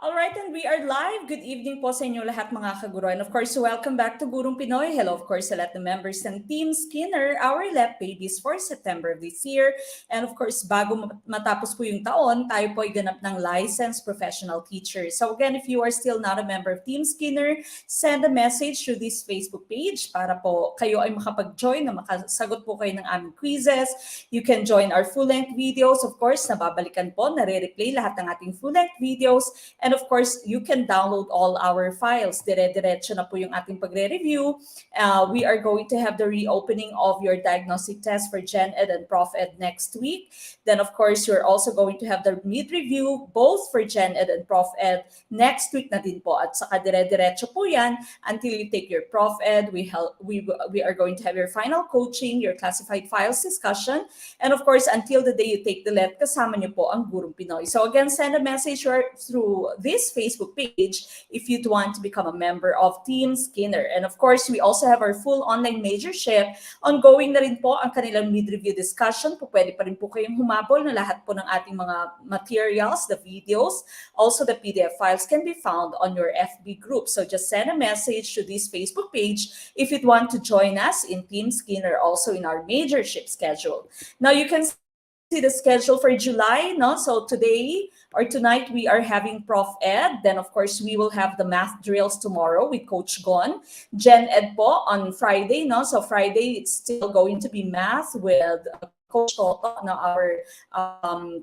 Alright, and we are live. Good evening po sa inyo lahat mga kaguro. And of course, welcome back to Gurong Pinoy. Hello, of course, sa lahat ng members ng Team Skinner, our lab babies for September of this year. And of course, bago matapos po yung taon, tayo po ay ganap ng licensed professional teacher. So again, if you are still not a member of Team Skinner, send a message through this Facebook page para po kayo ay makapag-join na makasagot po kayo ng aming quizzes. You can join our full-length videos. Of course, nababalikan po, nare-replay lahat ng ating full-length videos. And of course, you can download all our files. Dire-diretso na po yung ating pagre-review. We are going to have the reopening of your diagnostic test for Gen Ed and Prof Ed next week. Then of course, you're also going to have the mid-review both for Gen Ed and Prof Ed next week na din po. At saka dire-diretso po yan until you take your Prof Ed. We are going to have your final coaching, your classified files discussion, and of course, until the day you take the LET, kasama niyo po ang Gurong Pinoy. So again, send a message through this Facebook page if you'd want to become a member of Team Skinner. And of course, we also have our full online majorship. Ongoing na rin po ang kanilang mid-review discussion. Pwede pa rin po kayong humabol na lahat po ng ating mga materials, the videos, also the PDF files can be found on your FB group. So just send a message to this Facebook page if you'd want to join us in Team Skinner, also in our majorship schedule. Now you can see the schedule for July, no? So today or tonight we are having Prof Ed. Then of course we will have the math drills tomorrow with Coach Gon. Gen Ed po on Friday, no? So Friday it's still going to be math with Coach Toto, no, our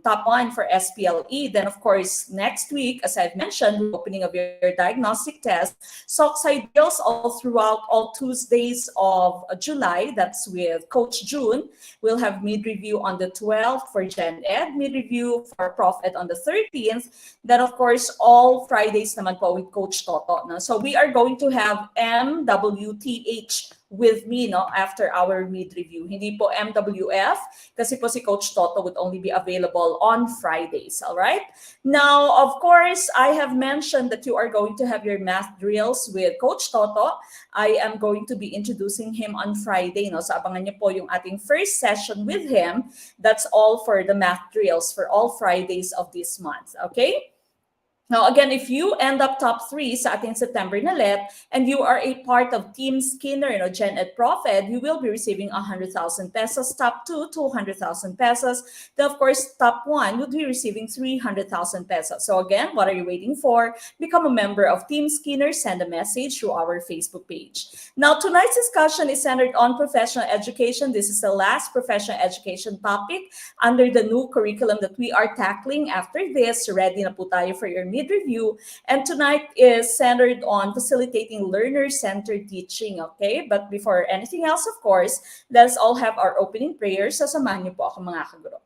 top one for SPLE. Then, of course, next week, as I've mentioned, opening of your diagnostic test. Sockside drills all throughout all Tuesdays of July. That's with Coach June. We'll have mid-review on the 12th for Gen Ed, mid-review for Prof Ed on the 13th. Then, of course, all Fridays naman po with Coach Toto. No? So we are going to have MWTH with me, no, after our mid-review. Hindi po MWF kasi po si Coach Toto would only be available on Fridays, all right? Now, of course, I have mentioned that you are going to have your math drills with Coach Toto. I am going to be introducing him on Friday, no? So abangan niyo po yung ating first session with him. That's all for the math drills for all Fridays of this month, okay? Now, again, if you end up top 3 sa ating September na LET and you are a part of Team Skinner, Gen Ed Prof Ed, you will be receiving 100,000 pesos. Top 2, 200,000 pesos. Then, of course, top 1 would be receiving 300,000 pesos. So again, what are you waiting for? Become a member of Team Skinner. Send a message through our Facebook page. Now, tonight's discussion is centered on professional education. This is the last professional education topic under the new curriculum that we are tackling. After this, ready na po tayo for your mid-review. And tonight is centered on facilitating learner-centered teaching, okay? But before anything else, of course, let's all have our opening prayers. Sasamahan niyo po ako mga kaguro.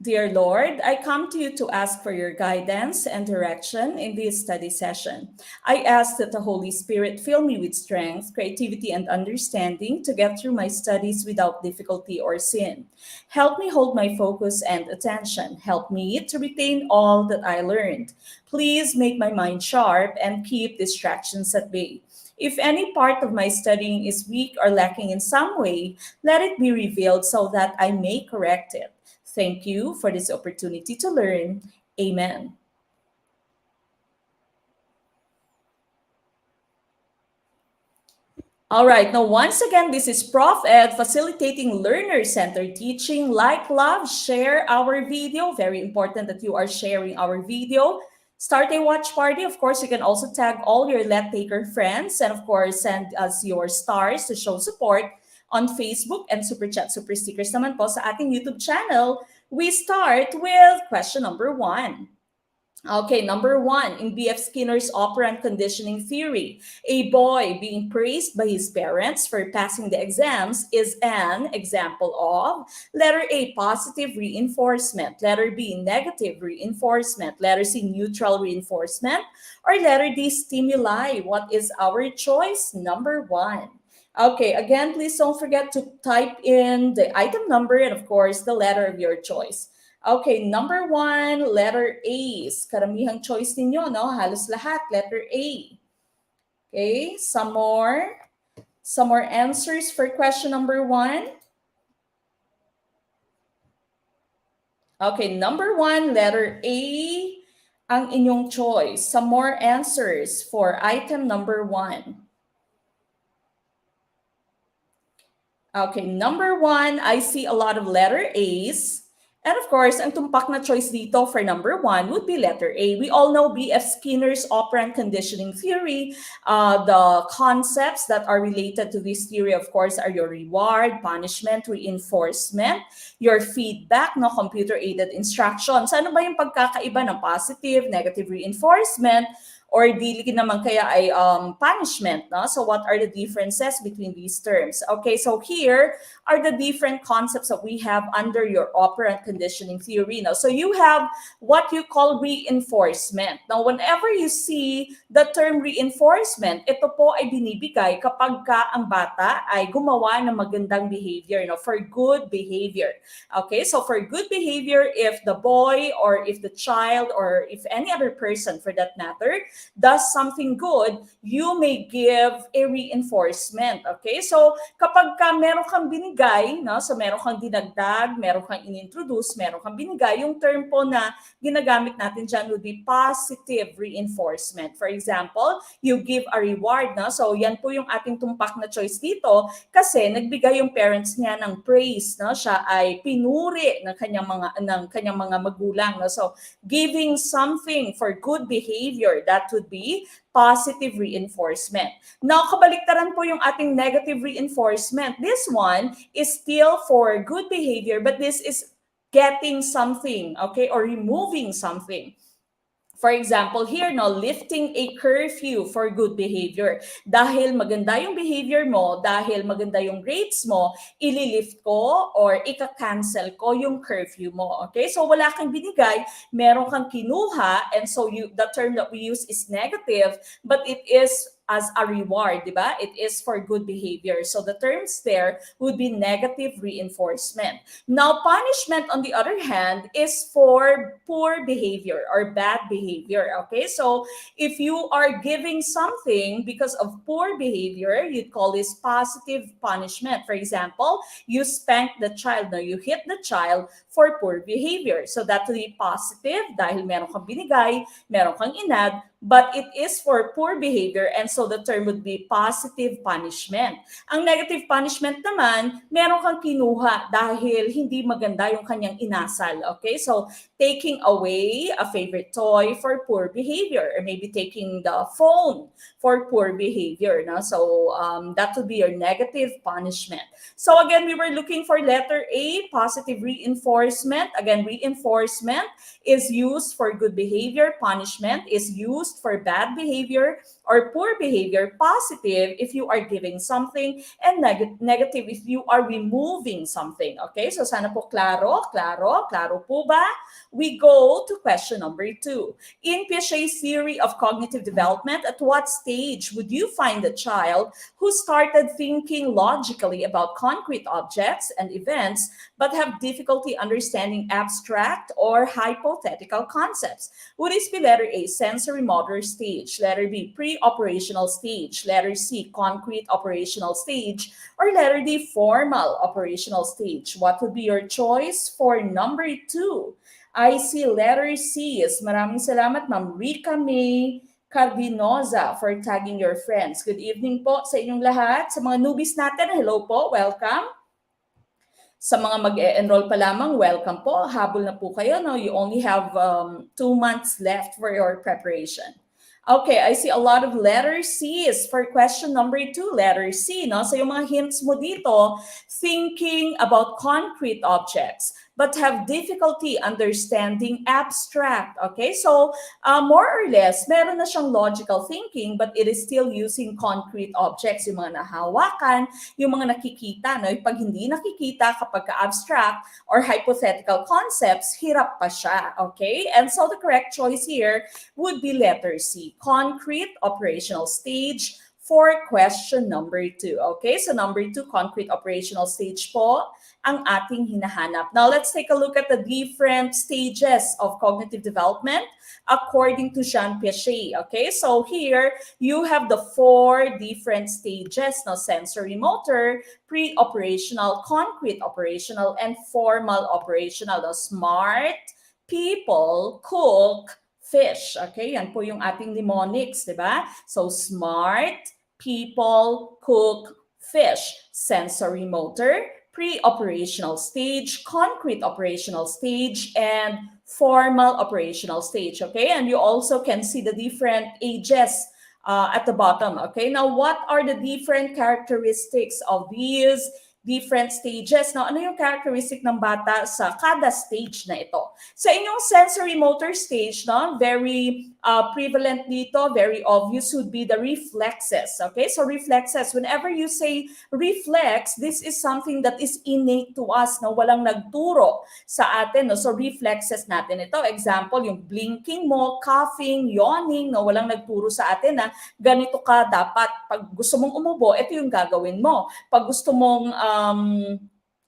Dear Lord, I come to you to ask for your guidance and direction in this study session. I ask that the Holy Spirit fill me with strength, creativity, and understanding to get through my studies without difficulty or sin. Help me hold my focus and attention. Help me to retain all that I learned. Please make my mind sharp and keep distractions at bay. If any part of my studying is weak or lacking in some way, let it be revealed so that I may correct it. Thank you for this opportunity to learn. Amen. All right, now once again, this is Prof Ed facilitating learner-centered teaching. Like, love, share our video. Very important that you are sharing our video. Start a watch party. Of course, you can also tag all your Let Taker friends and of course, send us your stars to show support on Facebook and Super Chat, Super Stickers naman po sa ating YouTube channel. We start with question number 1. Okay, number 1, in B.F. Skinner's operant conditioning theory, a boy being praised by his parents for passing the exams is an example of letter A, positive reinforcement, letter B, negative reinforcement, letter C, neutral reinforcement, or letter D, stimuli. What is our choice? Number 1. Okay, again, please don't forget to type in the item number and of course the letter of your choice. Okay, number 1, letter A. Karamihang choice ninyo, no? Halos lahat, letter A. Okay, some more answers for question number 1. Okay, number 1, letter A ang inyong choice. Some more answers for item number 1. Okay, number 1, I see a lot of letter A's. And of course, ang tumpak na choice dito for number 1 would be letter A. We all know B.F. Skinner's operant conditioning theory. The concepts that are related to this theory, of course, are your reward, punishment, reinforcement, your feedback, no, computer-aided instructions. Ano ba yung pagkakaiba ng positive, negative reinforcement, or dili naman kaya ay punishment, no? So what are the differences between these terms? Okay, so here are the different concepts that we have under your operant conditioning theory. No? So you have what you call reinforcement. Now, whenever you see the term reinforcement, ito po ay binibigay kapag ka ang bata ay gumawa ng magandang behavior, no? For good behavior. Okay, so for good behavior, if the boy or if the child or if any other person for that matter does something good, you may give a reinforcement. Okay? So, kapag ka meron kang binigay, no? So, meron kang dinagdag, meron kang inintroduce, meron kang binigay, yung term po na ginagamit natin dyan would be positive reinforcement. For example, you give a reward, no? So, yan po yung ating tumpak na choice dito kasi nagbigay yung parents niya ng praise, no? Siya ay pinuri ng kanyang mga magulang, no? So, giving something for good behavior, that would be positive reinforcement. Now, kabaliktaran po yung ating negative reinforcement. This one is still for good behavior, but this is getting something, okay, or removing something. For example, here, no, lifting a curfew for good behavior. Dahil maganda yung behavior mo, dahil maganda yung grades mo, ililift ko or ika-cancel ko yung curfew mo. Okay? So wala kang binigay, meron kang kinuha, and so the term that we use is negative, but it is as a reward, di ba? It is for good behavior. So the terms there would be negative reinforcement. Now, punishment, on the other hand, is for poor behavior or bad behavior. Okay, so if you are giving something because of poor behavior, you'd call this positive punishment. For example, you spank the child, no, you hit the child for poor behavior. So that would be positive dahil meron kang binigay, meron kang inad, but it is for poor behavior, and so the term would be positive punishment. Ang negative punishment naman, meron kang kinuha dahil hindi maganda yung kanyang inasal. Okay, so taking away a favorite toy for poor behavior, or maybe taking the phone for poor behavior. No? So that would be your negative punishment. So again, we were looking for letter A, positive reinforcement. Again, reinforcement is used for good behavior. Punishment is used for bad behavior or poor behavior. Positive if you are giving something, and negative if you are removing something. Okay, so sana po klaro po ba? We go to question number 2. In Piaget's theory of cognitive development, at what stage would you find a child who started thinking logically about concrete objects and events but have difficulty understanding abstract or hypothetical concepts? Would this be letter A, sensory motor stage, letter B, pre-operational stage, letter C, concrete operational stage, or letter D, formal operational stage? What would be your choice for number 2? I see letter C. Maraming salamat, Ma'am Rica May Cardinoza, for tagging your friends. Good evening po sa inyong lahat. Sa mga newbies natin, hello po, welcome. Sa mga mag-e-enroll pa lamang, welcome po. Habol na po kayo. No? You only have 2 months left for your preparation. Okay, I see a lot of letter C's for question number 2. Letter C, no? So yung mga hints mo dito, thinking about concrete objects but have difficulty understanding abstract. Okay, so more or less, meron na siyang logical thinking but it is still using concrete objects, yung mga nahawakan, yung mga nakikita. No? Pag hindi nakikita, kapag ka-abstract or hypothetical concepts, hirap pa siya. Okay, and so the correct choice here would be letter C, concrete operational stage, for question number 2. Okay, so number 2, concrete operational stage po ang ating hinahanap. Now, let's take a look at the different stages of cognitive development according to Jean Piaget. Okay, so here you have the 4 different stages, no? Sensory motor, pre-operational, concrete operational, and formal operational. No? Smart, people, cook, fish. Okay, yan po yung ating mnemonics, di ba? So, smart, people, cook, fish. Sensory motor, pre-operational stage, concrete operational stage, and formal operational stage. Okay, and you also can see the different ages at the bottom. Okay, now what are the different characteristics of these different stages? Now, ano yung characteristic ng bata sa kada stage na ito? Sa inyong sensory motor stage, no, very prevalent dito, very obvious would be the reflexes. Okay, so reflexes, whenever you say reflex, this is something that is innate to us, no? Walang nagturo sa atin, no? So reflexes natin ito. Example, yung blinking mo, coughing, yawning, no? Walang nagturo sa atin na ganito ka dapat. Pag gusto mong umubo, ito yung gagawin mo. Pag gusto mong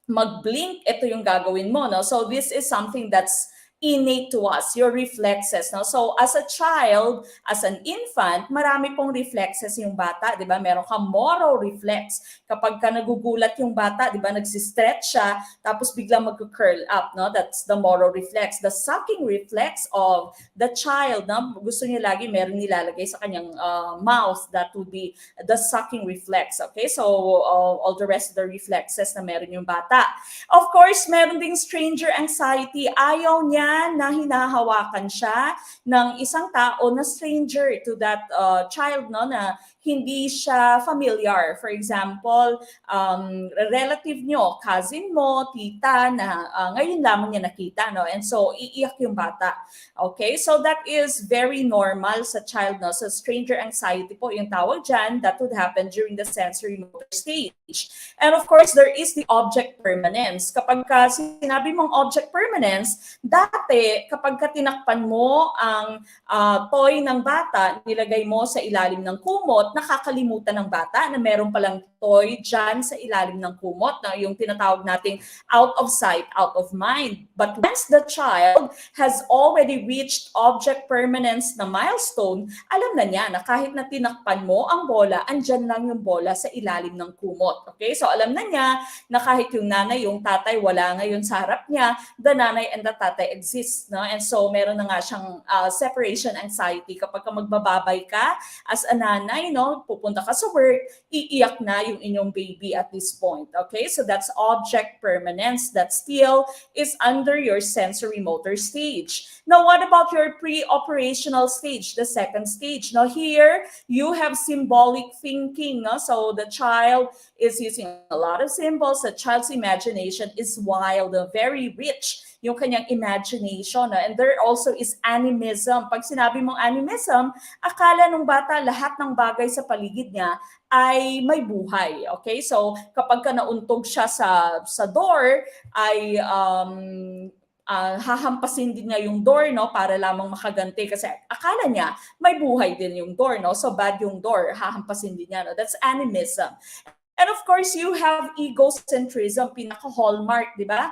mag-blink, ito yung gagawin mo. No? So this is something that's innate to us, your reflexes. No? So as a child, as an infant, marami pong reflexes yung bata, di ba? Meron kang moro reflex. Kapag ka nagugulat yung bata, di ba, nagsistretch siya, tapos biglang mag-curl up, no? That's the moro reflex. The sucking reflex of the child, no? Gusto niya lagi meron nilalagay sa kanyang mouth, that would be the sucking reflex, okay? So all the rest of the reflexes na meron yung bata. Of course, meron ding stranger anxiety. Ayaw niya na hinahawakan siya ng isang tao na stranger to that child, no, na hindi siya familiar. For example, relative nyo, cousin mo, tita, na ngayon lamang niya nakita, no? And so, iiyak yung bata. Okay? So, that is very normal sa child, no? So, stranger anxiety po yung tawag dyan. That would happen during the sensory motor stage. And of course, there is the object permanence. Kapag ka sinabi mong object permanence, dati, kapag ka tinakpan mo ang toy ng bata, nilagay mo sa ilalim ng kumot, nakakalimutan ng bata na meron palang toy dyan sa ilalim ng kumot, na yung tinatawag nating out of sight, out of mind. But once the child has already reached object permanence na milestone, alam na niya na kahit na tinakpan mo ang bola, andyan lang yung bola sa ilalim ng kumot. Okay? So alam na niya na kahit yung nanay, yung tatay, wala ngayon sa harap niya, the nanay and the tatay exist. No? And so meron na nga siyang separation anxiety. Kapag ka magbababay ka as a nanay, no, pupunta ka sa work, iiyak na yung inyong baby at this point. Okay? So that's object permanence that still is under your sensory motor stage. Now, what about your pre-operational stage, the second stage? Now, here, you have symbolic thinking. No? So the child is using a lot of symbols. The child's imagination is wild, very rich yung kanyang imagination. And there also is animism. Pag sinabi mong animism, akala ng bata lahat ng bagay sa paligid niya ay may buhay. Okay? So kapag ka nauntog siya sa door, ay hahampasin din niya yung door, no, para lamang makaganti kasi akala niya may buhay din yung door, no? So bad yung door, hahampasin din niya, no? That's animism. And of course, you have egocentrism, pinaka-hallmark, di ba?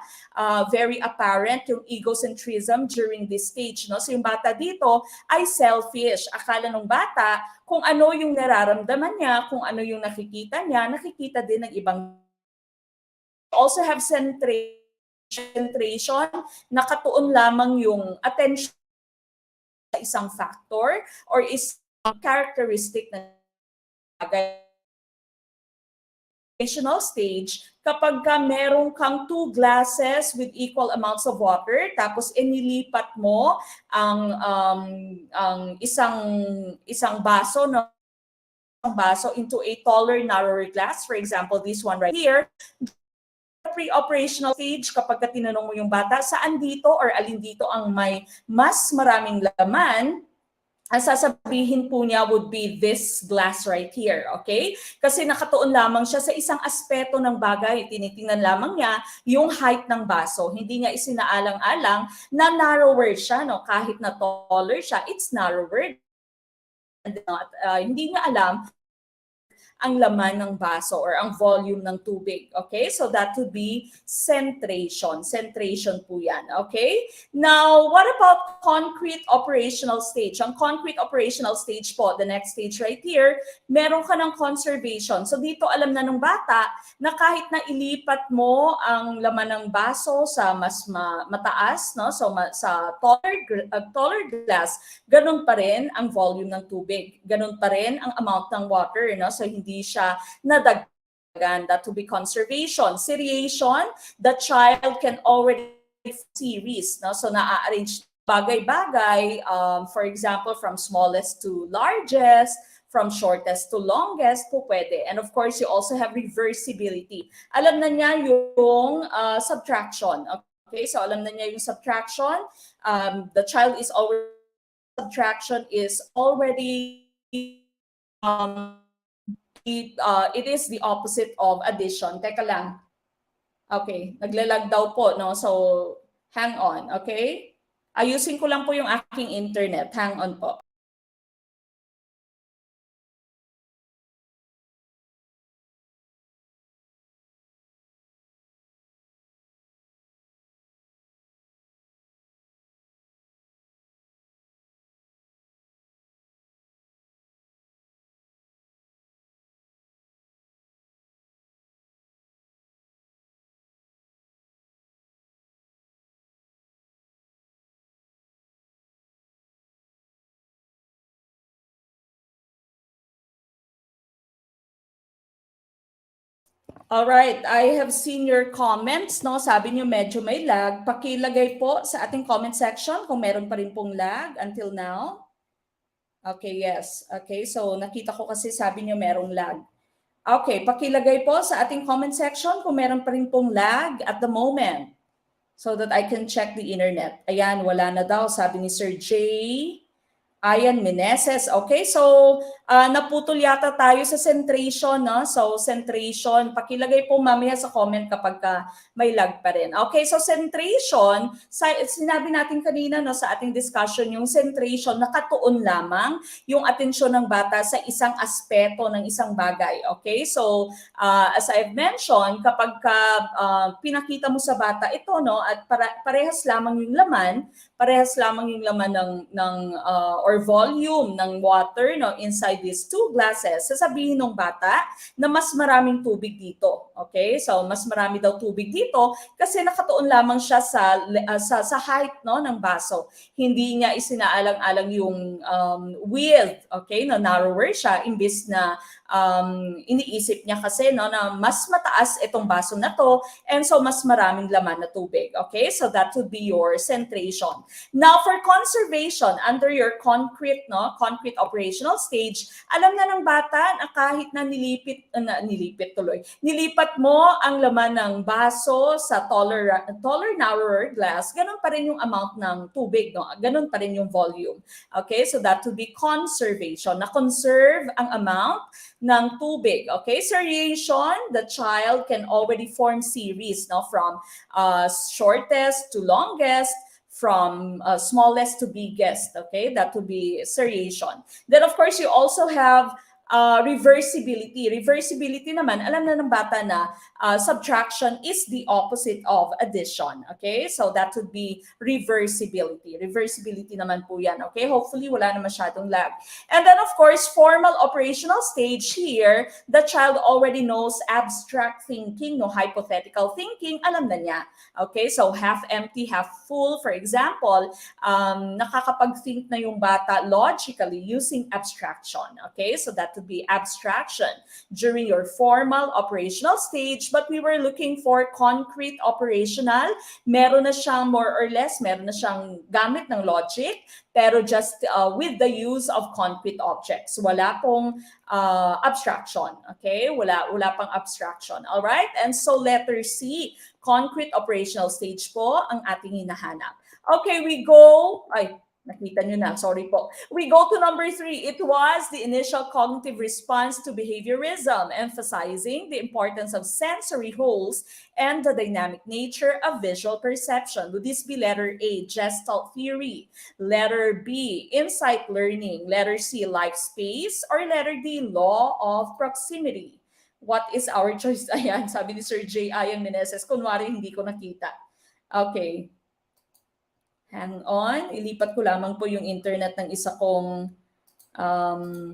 Very apparent yung egocentrism during this stage. No? So yung bata dito ay selfish. Akala ng bata, kung ano yung nararamdaman niya, kung ano yung nakikita niya, nakikita din ng ibang. Also have centration, nakatuon lamang yung attention sa isang factor or isang characteristic na bagay. Stage, kapag ka meron kang 2 glasses with equal amounts of water, tapos inilipat mo ang isang baso, no, into a taller, narrower glass, for example, this one right here, pre-operational stage, kapag ka tinanong mo yung bata, saan dito or alin dito ang may mas maraming laman, ang sasabihin po niya would be this glass right here, okay? Kasi nakatuon lamang siya sa isang aspeto ng bagay. Tinitingnan lamang niya yung height ng baso. Hindi niya isinaalang-alang na narrower siya, no? Kahit na taller siya, it's narrower. And, hindi niya alam ang laman ng baso or ang volume ng tubig. Okay? So that would be centration. Centration po yan. Okay? Now, what about concrete operational stage? Ang concrete operational stage po, the next stage right here, meron ka ng conservation. So dito alam na ng bata na kahit na ilipat mo ang laman ng baso sa mas mataas, no? So sa taller glass, ganun pa rin ang volume ng tubig. Ganun pa rin ang amount ng water, no? So hindi siya nadagdagan. That to be conservation. Seriation, the child can already series, no? So na-arrange bagay-bagay, for example, from smallest to largest, from shortest to longest po pwede. And of course, you also have reversibility. Alam na niya yung subtraction. Okay, so alam na niya yung subtraction. The child is already, subtraction is already, it is the opposite of addition. Teka lang. Okay, naglalag daw po, no? So, hang on, okay? Ayusin ko lang po yung aking internet. Hang on po. All right, I have seen your comments, no? Sabi niyo medyo may lag. Pakilagay po sa ating comment section kung meron pa rin pong lag until now. Okay, yes. Okay, so nakita ko kasi sabi niyo merong lag. Okay, pakilagay po sa ating comment section kung meron pa rin pong lag at the moment so that I can check the internet. Ayan, wala na daw, sabi ni Sir Jay. Ayan, Meneses. Okay, so naputol yata tayo sa centration, no? So centration, pakilagay po mamaya sa comment kapag may lag pa rin. Okay, so centration, sinabi natin kanina, no, sa ating discussion, yung centration, nakatuon lamang yung atensyon ng bata sa isang aspeto ng isang bagay. Okay, so as I've mentioned, kapag pinakita mo sa bata ito, no, at parehas lamang yung laman, or volume ng water, no, inside these two glasses, sasabihin ng bata na mas maraming tubig dito. Okay? So mas marami daw tubig dito kasi nakatuon lamang siya sa height, no, ng baso. Hindi niya isinaalang-alang yung width, okay, na narrower siya imbis na iniisip niya kasi, no, na mas mataas itong baso na to and so mas maraming laman na tubig. Okay? So that would be your centration. Now, for conservation, under your concrete operational stage, alam na ng bata na kahit na nilipat mo ang laman ng baso sa taller, narrower glass, ganun pa rin yung amount ng tubig, no? Ganun pa rin yung volume. Okay, so that would be conservation. Na-conserve ang amount ng tubig. Okay, seriation, the child can already form series, no, from shortest to longest, from smallest to biggest. Okay, that would be seriation. Then of course you also have reversibility. Reversibility naman, alam na ng bata na subtraction is the opposite of addition. Okay, so that would be reversibility. Reversibility naman po yan. Okay, hopefully wala na masyadong lag. And then of course, formal operational stage here, the child already knows abstract thinking, no, hypothetical thinking, alam na niya. Okay, so half empty, half full, for example, nakakapag-think na yung bata logically using abstraction. Okay, so that would be abstraction during your formal operational stage, but we were looking for concrete operational. Meron na siyang more or less, meron na siyang gamit ng logic, pero just with the use of concrete objects. Wala pong abstraction. Okay, wala pang abstraction. All right, and so letter C, concrete operational stage po ang ating hinahanap. Okay, we go. Nakita nyo na, sorry po. We go to number 3. It was the initial cognitive response to behaviorism, emphasizing the importance of sensory wholes and the dynamic nature of visual perception. Would this be letter A, Gestalt theory? Letter B, insight learning? Letter C, life space? Or letter D, law of proximity? What is our choice? Ayan, sabi ni Sir J. Ian Meneses, kunwari hindi ko nakita. Okay. Hang on, ilipat ko lamang po yung internet ng isa kong um,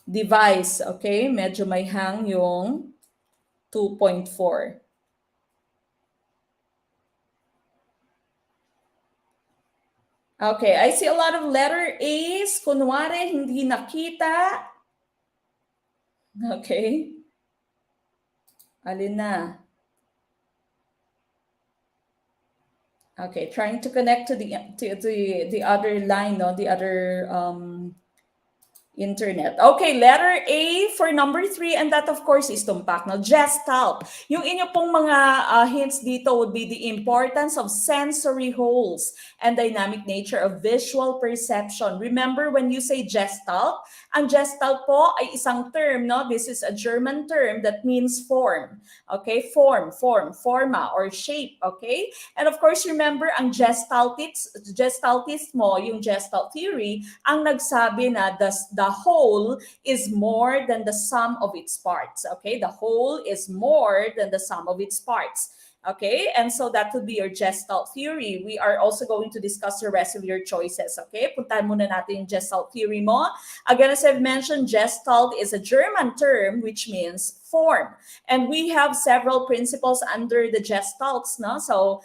device. Okay, medyo may hang yung 2.4. Okay, I see a lot of letter A's. Kunwari, hindi nakita. Okay. Alin na? Okay, trying to connect to the other line, no, the other internet. Okay, letter A for number 3, and that of course is tumpak. Now, Gestalt. Yung inyo pong mga hints dito would be the importance of sensory wholes and dynamic nature of visual perception. Remember when you say Gestalt, ang Gestalt po ay isang term, no? This is a German term that means form. Okay, forma, or shape, okay? And of course, remember, ang Gestaltismo, yung Gestalt theory, ang nagsabi na the whole is more than the sum of its parts. Okay, the whole is more than the sum of its parts. Okay, and so that would be your Gestalt theory. We are also going to discuss the rest of your choices. Okay, puntahan muna natin yung Gestalt theory mo. Again, as I've mentioned, Gestalt is a German term which means form. And we have several principles under the Gestalts. No? So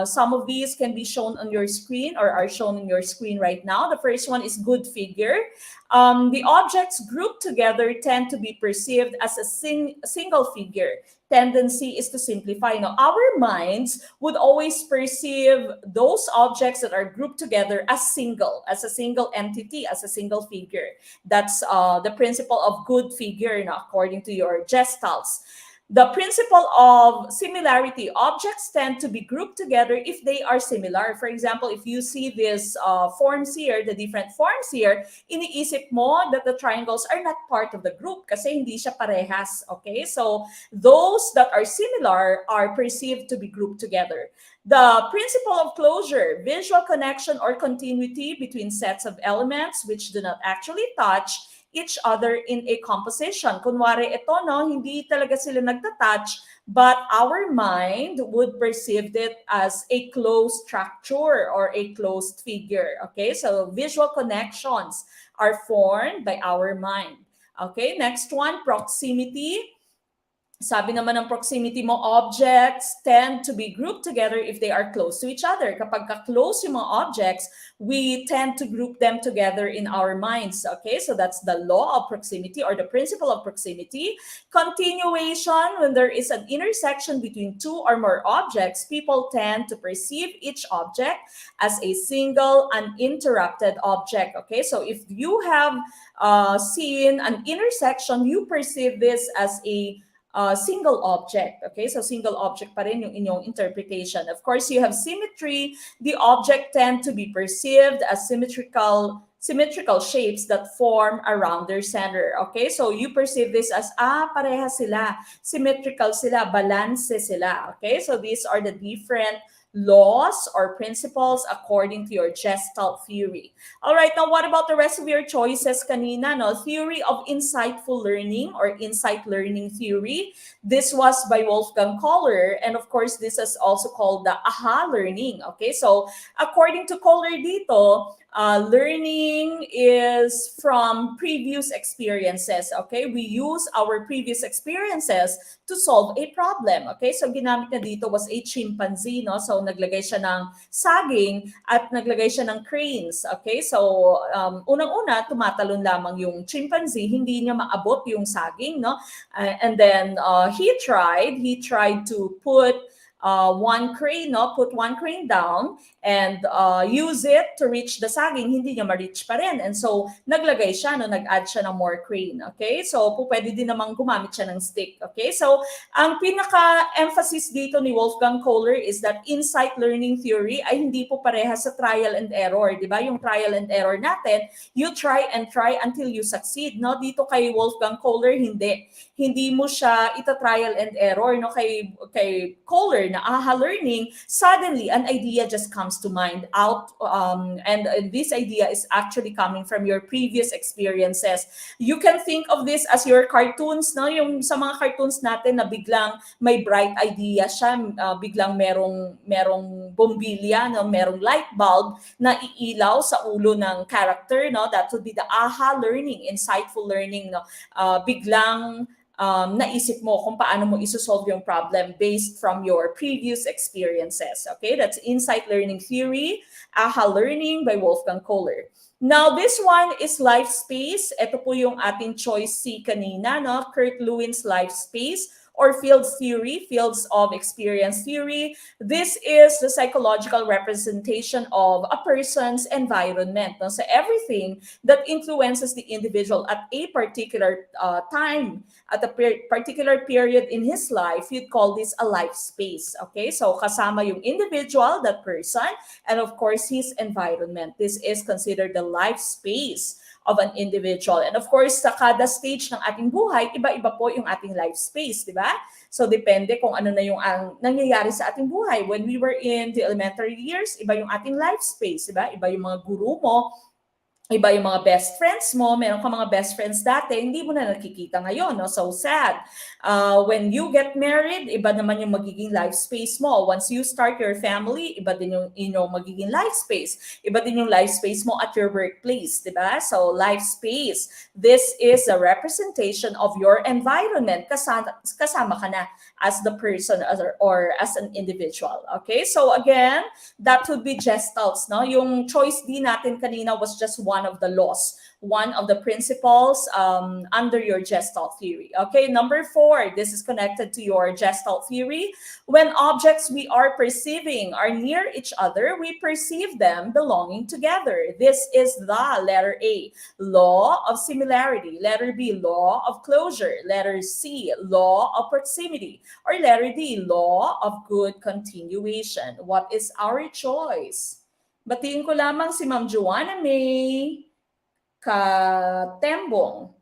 some of these can be shown on your screen or are shown on your screen right now. The first one is good figure. The objects grouped together tend to be perceived as a single figure. Tendency is to simplify. Now, our minds would always perceive those objects that are grouped together as a single entity, as a single figure. That's the principle of good figure, according to your Gestalts. The principle of similarity. Objects tend to be grouped together if they are similar. For example, if you see these forms here, the different forms here, iniisip mo that the triangles are not part of the group kasi hindi siya parehas. Okay? So, those that are similar are perceived to be grouped together. The principle of closure. Visual connection or continuity between sets of elements which do not actually touch each other in a composition. Kunwari ito, no, hindi talaga sila nagtatouch, but our mind would perceive it as a closed structure or a closed figure. Okay, so visual connections are formed by our mind. Okay, next one, proximity. Sabi naman ng proximity mo, objects tend to be grouped together if they are close to each other. Kapag ka-close yung mga objects, we tend to group them together in our minds. Okay, so that's the law of proximity or the principle of proximity. Continuation, when there is an intersection between two or more objects, people tend to perceive each object as a single uninterrupted object. Okay, so if you have seen an intersection, you perceive this as a single object. Okay, so single object pa rin yung inyong interpretation. Of course, you have symmetry. The object tend to be perceived as symmetrical shapes that form around their center. Okay, so you perceive this as, pareha sila, symmetrical sila, balance sila. Okay, so these are the different laws or principles according to your Gestalt theory. All right, now what about the rest of your choices kanina? No? Theory of insightful learning or insight learning theory. This was by Wolfgang Kohler, and of course, this is also called the aha learning. Okay, so according to Kohler dito, learning is from previous experiences. Okay, we use our previous experiences to solve a problem. Okay, so ginamit na dito was a chimpanzee, no? So naglagay siya ng saging at naglagay siya ng cranes. Okay, so unang-una tumatalon lamang yung chimpanzee, hindi niya maabot yung saging, no? And then he tried to put one crane, no? Put one crane down and use it to reach the saging, hindi niya ma-reach pa rin. And so, naglagay siya, no? Nag-add siya ng more crane, okay? So, pwede din namang gumamit siya ng stick, okay? So, ang pinaka-emphasis dito ni Wolfgang Kohler is that insight learning theory ay hindi po parehas sa trial and error, di ba? Yung trial and error natin, you try until you succeed, no? Dito kay Wolfgang Kohler, hindi mo siya ita-trial and error, no? Kay Kohler na aha learning, suddenly an idea just comes to mind and this idea is actually coming from your previous experiences. You can think of this as your cartoons, no? Yung sa mga cartoons natin na biglang may bright idea siya, biglang merong bombilya, no? Merong light bulb na iilaw sa ulo ng character, no? That would be the aha learning, insightful learning, no? Biglang naisip mo kung paano mo isosolve yung problem based from your previous experiences. Okay, that's insight learning theory, aha learning by Wolfgang Kohler. Now, this one is life space. Ito po yung ating choice C kanina, no? Kurt Lewin's life space or fields theory, fields of experience theory. This is the psychological representation of a person's environment. No? So everything that influences the individual at a particular time, at a particular period in his life, you'd call this a life space. Okay, so kasama yung individual, that person, and of course his environment. This is considered the life space of an individual. And of course, sa kada stage ng ating buhay, iba-iba po yung ating life space, di ba? So, depende kung ano na yung nangyayari sa ating buhay. When we were in the elementary years, iba yung ating life space, di ba? Iba yung mga guru mo, iba yung mga best friends mo, meron ka mga best friends dati, hindi mo na nakikita ngayon, no? So sad. When you get married, iba naman yung magiging life space mo. Once you start your family, iba din yung inyong magiging life space. Iba din yung life space mo at your workplace, di ba? So life space, this is a representation of your environment. Kasama ka na as the person or as an individual. Okay, so again, that would be gestalts, no? Yung choice D natin kanina was just one of the laws, one of the principles under your Gestalt theory. Okay, number 4, this is connected to your Gestalt theory. When objects we are perceiving are near each other, we perceive them belonging together. This is the letter A, law of similarity. Letter B, law of closure. Letter C, law of proximity. Or letter D, law of good continuation. What is our choice? Batiin ko lamang si Ma'am Joanna May Katembong.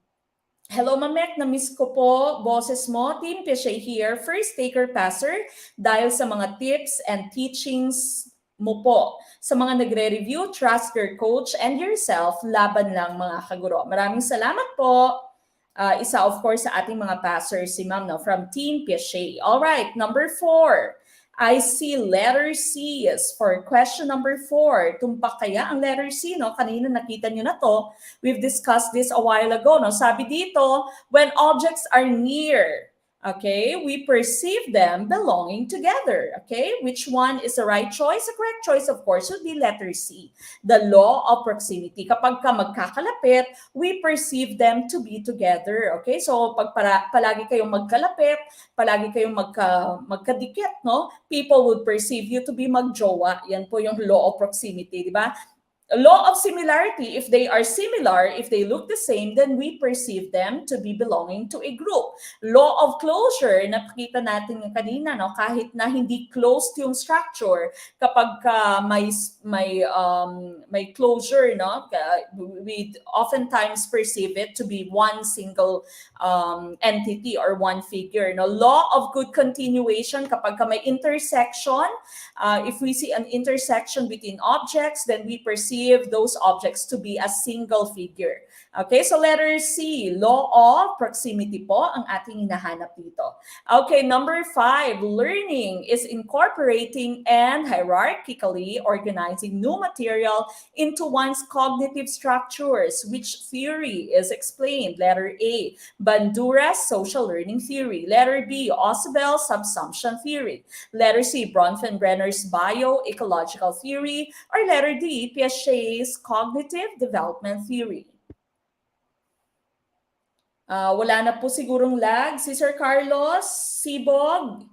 Hello, Mamek. Na-miss ko po boses mo. Team Peshe here. First taker passer dahil sa mga tips and teachings mo po. Sa mga nagre-review, trust your coach and yourself. Laban lang mga kaguro. Maraming salamat po. Isa of course sa ating mga passers si Ma'am, no, from Team Peshe. All right, number 4. I see letter C is for question number 4. Tumpak kaya ang letter C, no? Kanina nakita nyo na to. We've discussed this a while ago, no? Sabi dito, when objects are near, okay, we perceive them belonging together, okay? Which one is the right choice? The correct choice, of course, would be letter C, the law of proximity. Kapag ka magkakalapit, we perceive them to be together, okay? So, pag palagi kayong magkalapit, palagi kayong magkadikit, no? People would perceive you to be magjowa. Yan po yung law of proximity, di ba? Law of similarity, if they are similar, if they look the same, then we perceive them to be belonging to a group. Law of closure, napakita natin kanina, no? Kahit na hindi closed yung structure, kapag may closure, no? We oftentimes perceive it to be one single entity or one figure. No? Law of good continuation, kapag may intersection, if we see an intersection between objects, then we perceive those objects to be a single figure. Okay, so letter C, law of proximity po ang ating hinahanap dito. Okay, number 5, learning is incorporating and hierarchically organizing new material into one's cognitive structures. Which theory is explained? Letter A, Bandura's social learning theory. Letter B, Ausubel's subsumption theory. Letter C, Bronfenbrenner's bio-ecological theory. Or letter D, Piaget's cognitive development theory. Wala na po sigurong lag. Si Sir Carlos Sibog.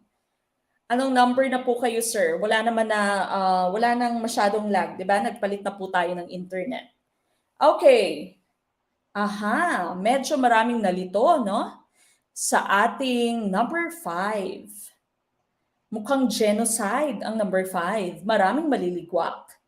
Anong number na po kayo, sir? Wala naman na, wala nang masyadong lag, di ba? Nagpalit na po tayo ng internet. Okay. Aha, medyo maraming nalito, no? Sa ating number 5. Mukhang genocide ang number 5. Maraming maliligwak.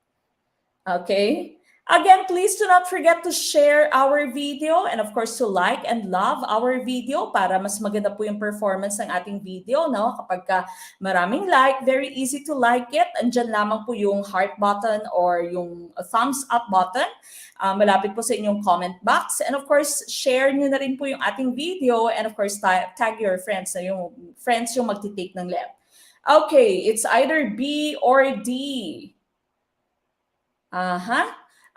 Okay? Again, please do not forget to share our video and of course to like and love our video para mas maganda po yung performance ng ating video, no? Kapag ka maraming like, very easy to like it. Andyan lamang po yung heart button or yung thumbs up button. Malapit po sa inyong comment box. And of course, share nyo na rin po yung ating video and of course, tag your friends na yung friends yung magtitake ng left. Okay, it's either B or D.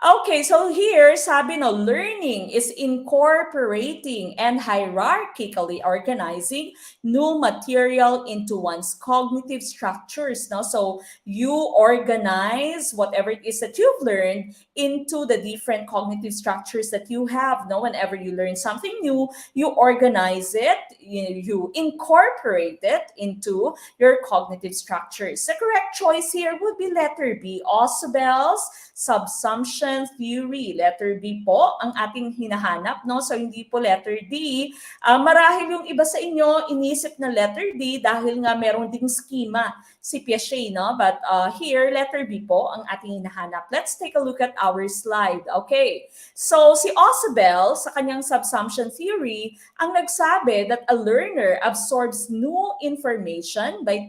Okay, so here, sabi no, learning is incorporating and hierarchically organizing new material into one's cognitive structures. No? So you organize whatever it is that you've learned into the different cognitive structures that you have. No? Whenever you learn something new, you organize it, you incorporate it into your cognitive structures. The correct choice here would be letter B, Ausubel's subsumption theory. Letter B po ang ating hinahanap, no? So hindi po letter D. Marahil yung iba sa inyo inisip na letter D dahil nga meron ding schema si Piaget, no? But here, letter B po ang ating hinahanap. Let's take a look at our slide. Okay. So si Ausubel sa kanyang subsumption theory ang nagsabi that a learner absorbs new information by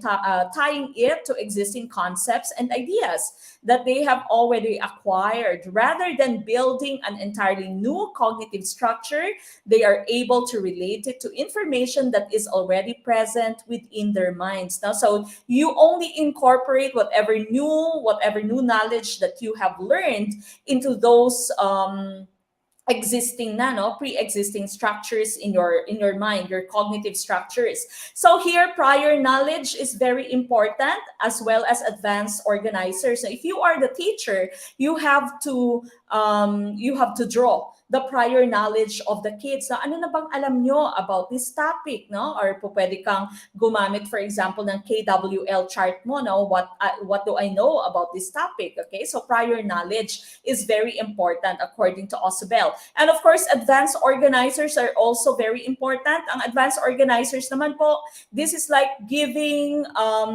tying it to existing concepts and ideas that they have already acquired. Rather than building an entirely new cognitive structure, they are able to relate it to information that is already present within their minds. Now, so you only incorporate whatever new knowledge that you have learned into those existing pre-existing structures in your mind, your cognitive structures. So here, prior knowledge is very important as well as advanced organizers. So if you are the teacher, you have to draw the prior knowledge of the kids. Na ano na bang alam nyo about this topic, no? Or pwede kang gumamit, for example, ng KWL chart mo, no? What do I know about this topic? Okay, so prior knowledge is very important according to Ausubel. And of course, advanced organizers are also very important. Ang advanced organizers naman po, this is like giving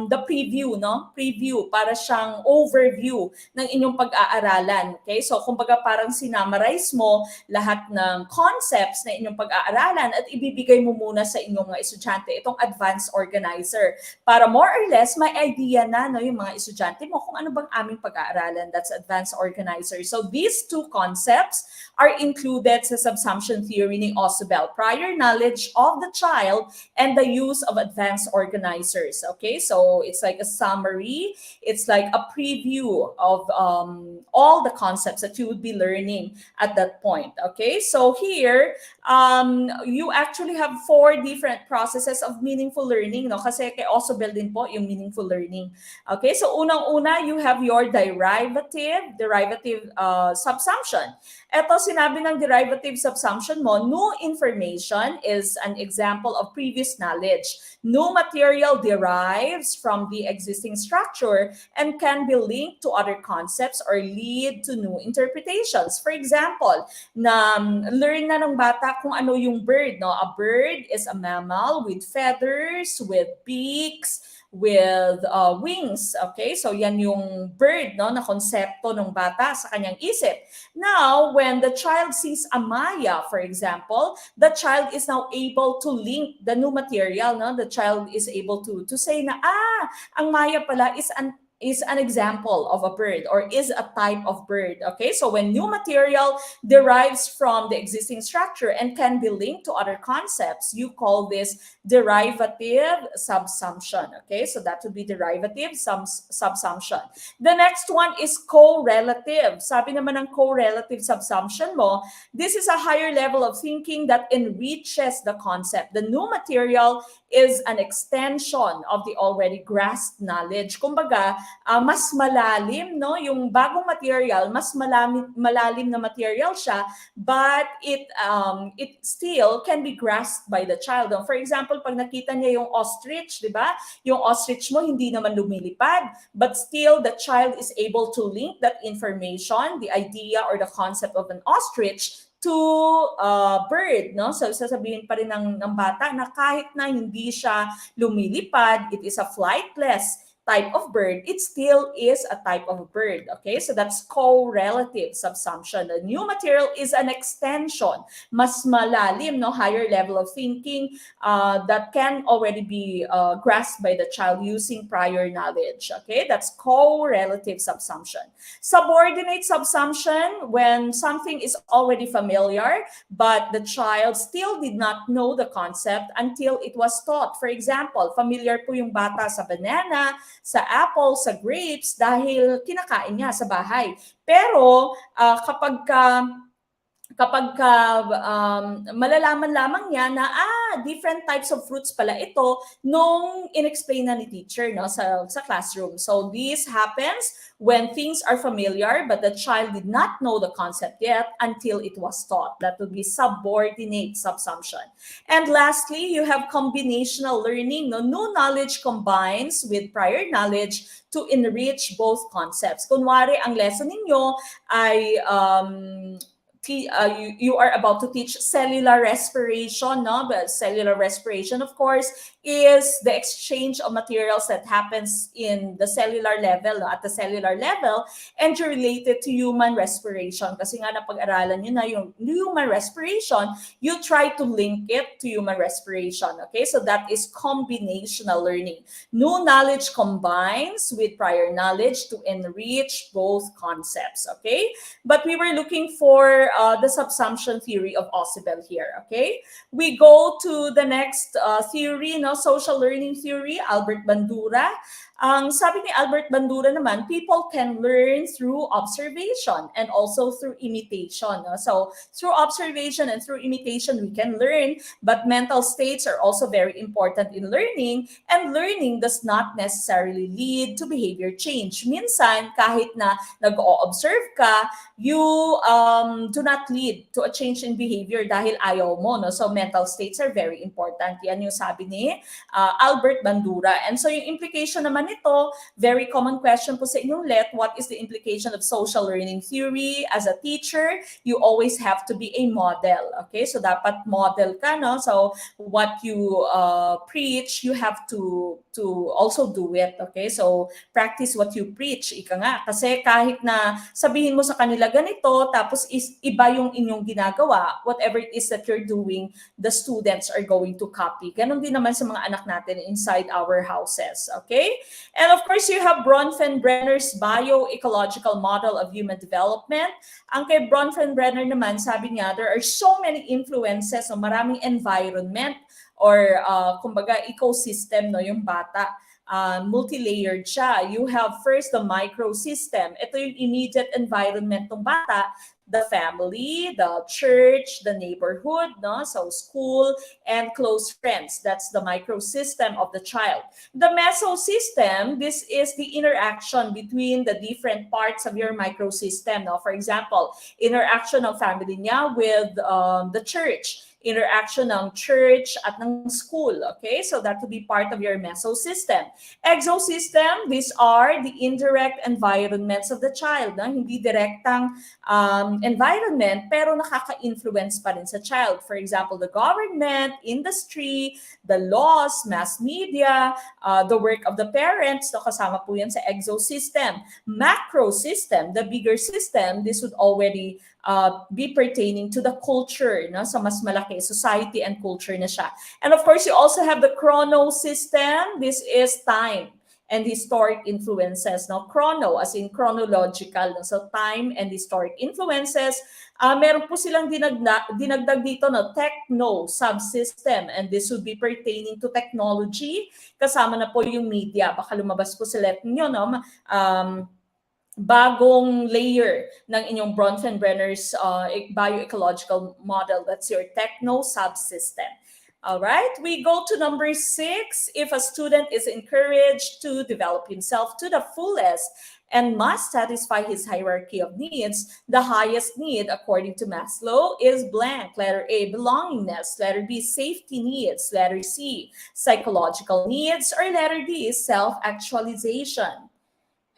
the preview, no? Preview para siyang overview ng inyong pag-aaralan. Okay, so kumbaga parang sinamarize mo lahat ng concepts na inyong pag-aaralan at ibibigay mo muna sa inyong mga estudyante itong advanced organizer para more or less may idea na, no, yung mga estudyante mo kung ano bang aming pag-aaralan. That's advanced organizer. So these two concepts are included sa subsumption theory ni Ausubel: prior knowledge of the child and the use of advanced organizers. Okay, so it's like a summary, it's like a preview of all the concepts that you would be learning at that point. Okay, so here, you actually have 4 different processes of meaningful learning, no? Kasi kay Ausubel din po yung meaningful learning. Okay, so unang-una, you have your derivative subsumption. Ito, sinabi ng derivative subsumption mo, new information is an example of previous knowledge. New material derives from the existing structure and can be linked to other concepts or lead to new interpretations. For example, learn na ng bata kung ano yung bird, no? A bird is a mammal with feathers, with beaks, with wings. Okay, so yan yung bird, no, na konsepto ng bata sa kanyang isip. Now, when the child sees a maya, for example, the child is now able to link the new material, no? The child is able to say na, ang maya pala is an example of a bird or is a type of bird. Okay, so when new material derives from the existing structure and can be linked to other concepts, you call this derivative subsumption. Okay, so that would be derivative subsumption. The next one is correlative. Sabi naman ng correlative subsumption mo, this is a higher level of thinking that enriches the concept. The new material is an extension of the already grasped knowledge. Kumbaga, mas malalim, no? Yung bagong material, mas malalim na material siya, but it still can be grasped by the child. For example, pag nakita niya yung ostrich, di ba? Yung ostrich mo hindi naman lumilipad, but still the child is able to link that information, the idea or the concept of an ostrich to bird, no? So sasabihin pa rin ng bata na kahit na hindi siya lumilipad, it is a flightless type of bird, it still is a type of bird. Okay, so that's correlative subsumption. The new material is an extension, mas malalim, no, higher level of thinking that can already be grasped by the child using prior knowledge. Okay, that's correlative subsumption. Subordinate subsumption, when something is already familiar, but the child still did not know the concept until it was taught. For example, familiar po yung bata sa banana, sa apple, sa grapes, dahil kinakain niya sa bahay. Pero kapag malalaman lamang niya na different types of fruits pala ito nung in-explain na ni teacher, no, sa classroom. So this happens when things are familiar but the child did not know the concept yet until it was taught. That would be subordinate subsumption. And lastly, you have combinational learning. No? New knowledge combines with prior knowledge to enrich both concepts. Kunwari, ang lesson ninyo ay you are about to teach cellular respiration, no? But cellular respiration, of course, is the exchange of materials that happens in the cellular level, no? At the cellular level, and you're related to human respiration. Kasi nga napag-aralan nyo na yung human respiration, you try to link it to human respiration, okay? So that is combinational learning. New knowledge combines with prior knowledge to enrich both concepts, okay? But we were looking for the subsumption theory of Ausubel here, okay? We go to the next theory, no? Social learning theory, Albert Bandura. Ang sabi ni Albert Bandura naman, people can learn through observation and also through imitation. No? So through observation and through imitation, we can learn, but mental states are also very important in learning, and learning does not necessarily lead to behavior change. Minsan, kahit na nag-o-observe ka, you do not lead to a change in behavior dahil ayaw mo. No? So mental states are very important. Yan yung sabi ni Albert Bandura. And so yung implication naman nito, very common question po sa inyong let, what is the implication of social learning theory? As a teacher, you always have to be a model. Okay, so dapat model ka, no? So what you preach, you have to also do it. Okay, so practice what you preach. Ika nga, kasi kahit na sabihin mo sa kanila ganito, tapos iba yung inyong ginagawa, whatever it is that you're doing, the students are going to copy. Ganon din naman sa mga anak natin inside our houses. Okay? And of course, you have Bronfenbrenner's bioecological model of human development. Ang kay Bronfenbrenner naman, sabi niya, there are so many influences, o maraming environment or kumbaga ecosystem, no, yung bata. Multi-layered siya. You have first the microsystem. Ito yung immediate environment ng bata, the family, the church, the neighborhood, no? So school and close friends. That's the microsystem of the child. The mesosystem, this is the interaction between the different parts of your microsystem. No? For example, interaction ng family niya with the church, interaction ng church at ng school. Okay, so that would be part of your mesosystem. Exosystem, these are the indirect environments of the child. No? Hindi direktang environment, pero nakaka-influence pa rin sa child. For example, the government, industry, the laws, mass media, the work of the parents, so kasama po yan sa exosystem. Macrosystem, the bigger system, this would already be pertaining to the culture, no? So mas malaki, society and culture na siya. And of course, you also have the chronosystem. This is time and historic influences. No? Chrono, as in chronological. No? So time and historic influences. Meron po silang dinagdag dito, no? Techno subsystem, and this would be pertaining to technology. Kasama na po yung media. Baka lumabas po sa let nyo, no? Bagong layer ng inyong Bronfenbrenner's bioecological model. That's your techno subsystem. All right, we go to number 6. If a student is encouraged to develop himself to the fullest and must satisfy his hierarchy of needs, the highest need, according to Maslow, is blank. Letter A, belongingness. Letter B, safety needs. Letter C, psychological needs. Or letter D, self-actualization.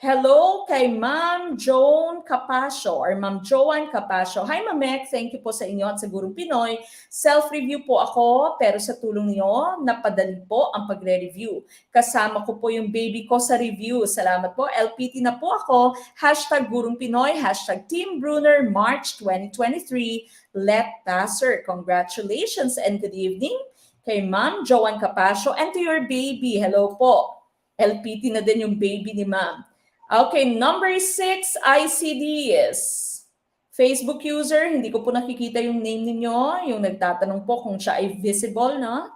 Hello kay Ma'am Joan Capasio or Ma'am Joan Capasio. Hi Ma'am Mek, thank you po sa inyo at sa Gurong Pinoy. Self-review po ako pero sa tulong niyo, napadali po ang pagre-review. Kasama ko po yung baby ko sa review. Salamat po. LPT na po ako. Hashtag Gurong Pinoy, hashtag Team Brunner, March 2023. Let passer. Congratulations and good evening kay Ma'am Joan Capasio and to your baby. Hello po. LPT na din yung baby ni Ma'am. Okay, number 6, ICDs. Facebook user, hindi ko po nakikita yung name ninyo, yung nagtatanong po kung siya ay visible, no?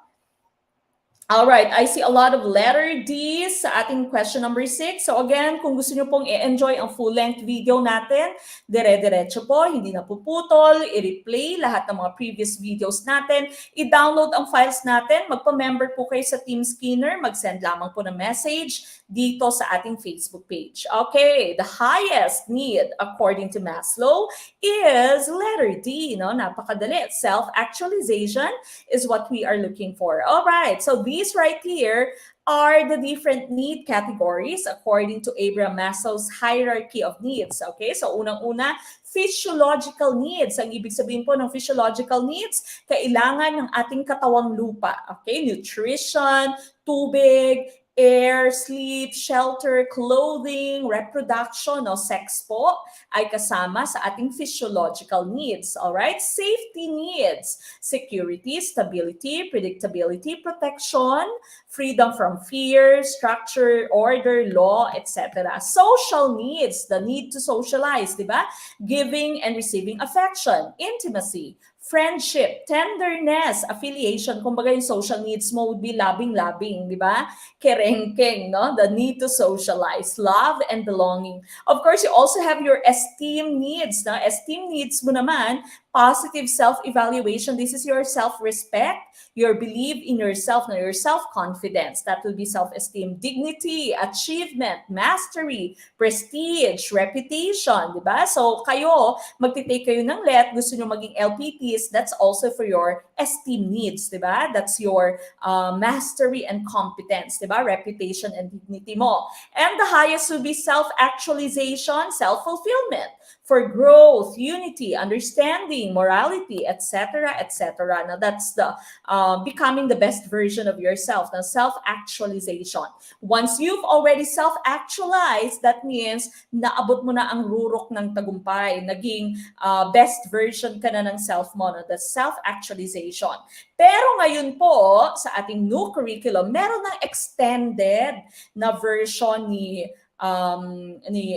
All right, I see a lot of letter D sa ating question number 6. So again, kung gusto nyo pong i-enjoy ang full-length video natin, dire-diretso po, hindi na puputol, i-replay lahat ng mga previous videos natin, i-download ang files natin, magpa-member po kayo sa Team Skinner, mag-send lamang po ng message dito sa ating Facebook page. Okay, the highest need according to Maslow is letter D, no? Napakadali. Self-actualization is what we are looking for. All right, so these right here are the different need categories according to Abraham Maslow's hierarchy of needs. Okay, so unang-una, physiological needs. Ang ibig sabihin po ng physiological needs, kailangan ng ating katawang lupa. Okay, nutrition, tubig, air, sleep, shelter, clothing, reproduction, o sex po ay kasama sa ating physiological needs. Alright? Safety needs, security, stability, predictability, protection, freedom from fear, structure, order, law, etc. Social needs, the need to socialize, di ba? Giving and receiving affection, intimacy, friendship, tenderness, affiliation. Kumbaga yung social needs mo would be labing-labing, di ba? Kerengkeng, no? The need to socialize, love and belonging. Of course, you also have your esteem needs. No? Esteem needs mo naman, positive self-evaluation. This is your self-respect, your belief in yourself, no? Your self-confidence. That will be self-esteem. Dignity, achievement, mastery, prestige, reputation, di ba? So kayo, magtitake kayo ng let, gusto nyo maging LPTs, that's also for your esteem needs, di ba? That's your mastery and competence, di ba? Reputation and dignity mo. And the highest will be self-actualization, self-fulfillment, for growth, unity, understanding, morality, etc., etc. Now, that's the becoming the best version of yourself. Now, self-actualization. Once you've already self-actualized, that means naabot mo na ang rurok ng tagumpay. Naging best version ka na ng self mo. No? That's self-actualization. Pero ngayon po, sa ating new curriculum, meron ng extended na version ni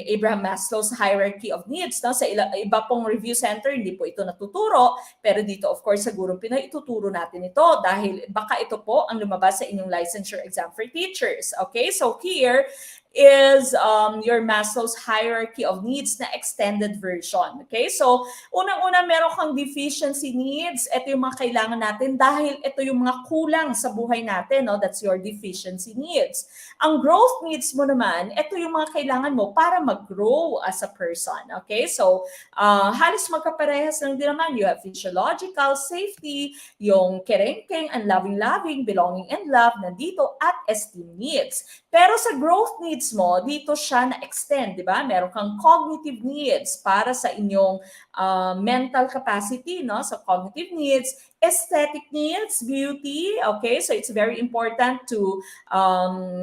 Abraham Maslow's hierarchy of needs. No? Sa iba pong review center, hindi po ito natuturo. Pero dito, of course, sa Gurong Pinoy, ituturo natin ito dahil baka ito po ang lumabas sa inyong licensure exam for teachers. Okay, so here is your Maslow's hierarchy of needs na extended version. Okay, so unang-una meron kang deficiency needs. Ito yung mga kailangan natin dahil ito yung mga kulang sa buhay natin. No? That's your deficiency needs. Ang growth needs mo naman, ito yung mga kailangan mo para mag-grow as a person. Okay, so halos magkaparehas lang din naman. You have physiological, safety, yung kerengkeng, and loving-loving, belonging and love, nandito, at esteem needs. Pero sa growth needs mo, dito siya na-extend, di ba? Meron kang cognitive needs para sa inyong mental capacity, no? So cognitive needs, aesthetic needs, beauty, okay? So it's very important to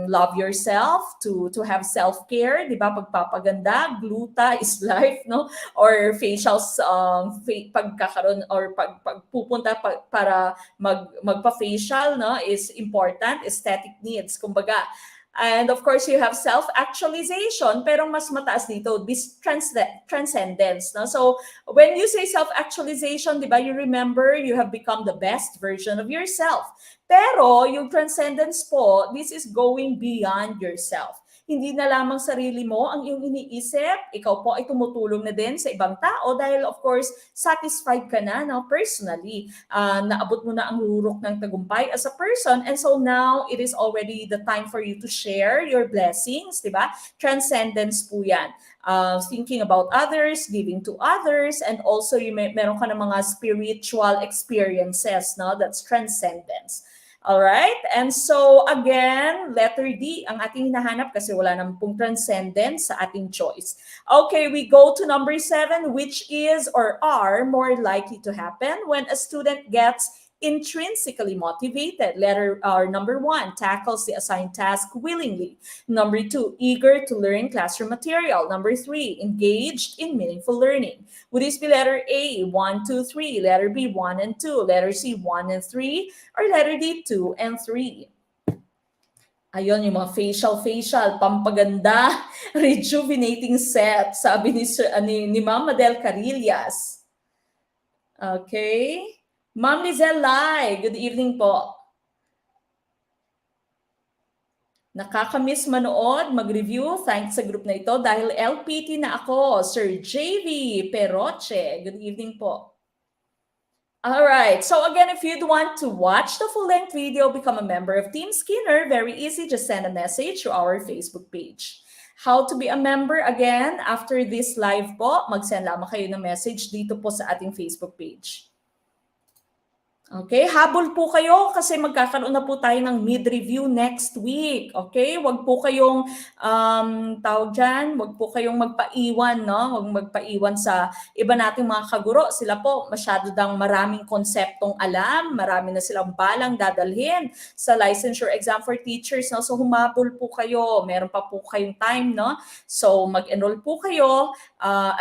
love yourself, to have self-care, di ba? Pagpapaganda, gluta is life, no? Or facials, pagkakaroon, or pagpupunta para magpa-facial, no? Is important, aesthetic needs, kumbaga. And of course, you have self-actualization, pero mas mataas dito, this transcendence. No? So when you say self-actualization, di ba, you remember you have become the best version of yourself. Pero yung transcendence po, this is going beyond yourself. hindi na lamang sarili mo ang iyong iniisip, ikaw po ay tumutulong na din sa ibang tao dahil of course, satisfied ka na no, personally. Naabot mo na ang rurok ng tagumpay as a person and so now it is already the time for you to share your blessings, di ba? Transcendence po yan. Thinking about others, giving to others, and also meron ka ng mga spiritual experiences, no? That's transcendence. All right? And so again, letter D ang ating hinahanap kasi wala namang pong transcendence sa ating choice. Okay, we go to number 7, which is or are more likely to happen when a student gets intrinsically motivated. Number 1, tackles the assigned task willingly. Number 2, eager to learn classroom material. Number 3, engaged in meaningful learning. Would this be letter A, 1, 2, 3, letter B, 1 and 2, letter C, 1 and 3, or letter D, 2 and 3? Ayun, yung mga facial, pampaganda, rejuvenating set, sabi ni Ma'am Madel Carillas. Okay. Ma'am Lizelle Lai, good evening po. Nakakamiss manood, mag-review, thanks sa group na ito dahil LPT na ako, Sir JV Peroche. Good evening po. All right. So again, if you'd want to watch the full-length video, become a member of Team Skinner, very easy. Just send a message to our Facebook page. How to be a member? Again, after this live po, mag-send lamang kayo ng message dito po sa ating Facebook page. Okay, habol po kayo kasi magkakaroon na po tayo ng mid-review next week. Okay, wag po kayong tawag dyan, wag po kayong magpaiwan, no? Wag magpaiwan sa iba nating mga kaguro. Sila po masyado dang maraming konseptong alam, marami na silang balang dadalhin sa licensure exam for teachers, no? So humabol po kayo, meron pa po kayong time, no? So mag-enroll po kayo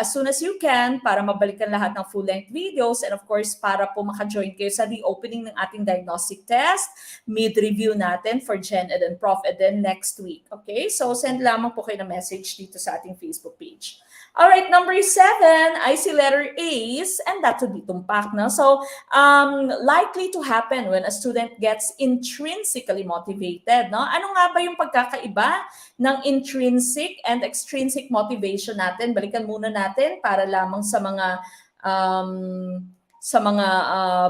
as soon as you can para mabalikan lahat ng full-length videos and of course para po maka-join kayo sa opening ng ating diagnostic test, mid-review natin for Gen Ed and Prof Ed next week. Okay? So send lamang po kayo ng message dito sa ating Facebook page. All right, number 7, I see letter A's and that would be tumpak. No? So likely to happen when a student gets intrinsically motivated. No? Ano nga ba yung pagkakaiba ng intrinsic and extrinsic motivation natin? Balikan muna natin para lamang sa mga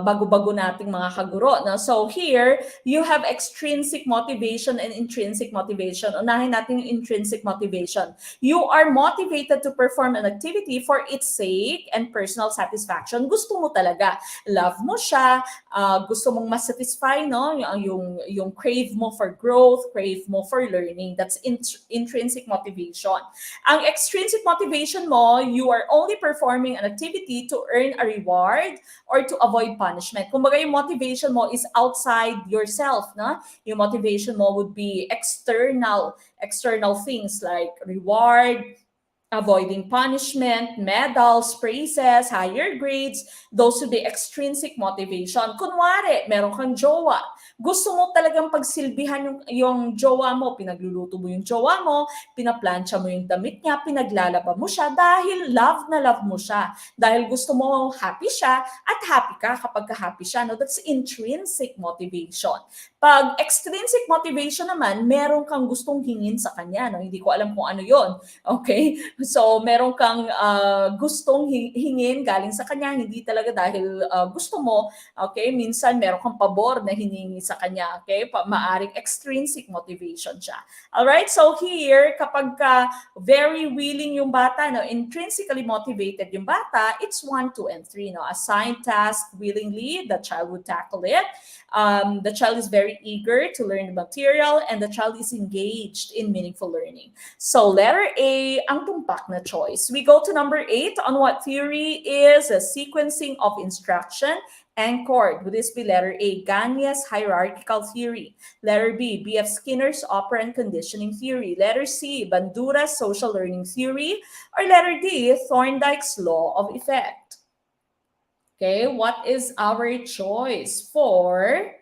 bago-bago nating mga kaguro. No? So here, you have extrinsic motivation and intrinsic motivation. Unahin natin yung intrinsic motivation. You are motivated to perform an activity for its sake and personal satisfaction. Gusto mo talaga. Love mo siya. Gusto mong masatisfy, no? Yung crave mo for growth, crave mo for learning. That's intrinsic motivation. Ang extrinsic motivation mo, you are only performing an activity to earn a reward or to avoid punishment. Kumbaga yung motivation mo is outside yourself, no? Yung motivation mo would be external things like reward, avoiding punishment, medals, praises, higher grades. Those would be extrinsic motivation. Kunwari, meron kang jowa. Gusto mo talagang pagsilbihan yung jowa mo, pinagluluto mo yung jowa mo, pinaplansya mo yung damit niya, pinaglalaba mo siya dahil love na love mo siya. Dahil gusto mo happy siya at happy ka kapag happy siya. No? That's intrinsic motivation. Pag extrinsic motivation naman, meron kang gustong hingin sa kanya. No? Hindi ko alam kung ano yon. Okay? So, meron kang gustong hingin galing sa kanya, hindi talaga dahil gusto mo. Okay? Minsan, meron kang pabor na hiningi sa kanya. Okay? Maaring extrinsic motivation siya. Alright? So, here, kapag very willing yung bata, no? Intrinsically motivated yung bata, it's 1, 2, and 3. No? Assigned task willingly, the child would tackle it. The child is very eager to learn the material and the child is engaged in meaningful learning. So letter A, ang tumpak na choice. We go to number 8 on what theory is a sequencing of instruction anchored. Would this be letter A, Gagne's hierarchical theory? Letter B, B.F. Skinner's operant conditioning theory? Letter C, Bandura's social learning theory? Or letter D, Thorndike's law of effect? Okay, what is our choice for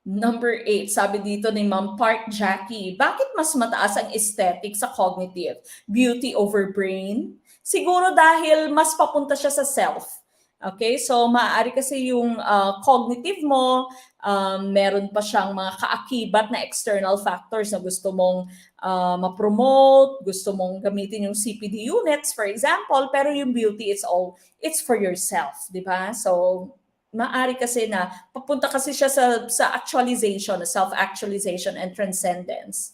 number 8? Sabi dito ni Ma'am Park Jackie, bakit mas mataas ang aesthetic sa cognitive? Beauty over brain? Siguro dahil mas papunta siya sa self. Okay, so maaari kasi yung cognitive mo, meron pa siyang mga kaakibat na external factors na gusto mong ma-promote, gusto mong gamitin yung CPD units, for example, pero yung beauty, it's for yourself, di ba? So, maaari kasi na papunta kasi siya sa actualization, self-actualization and transcendence.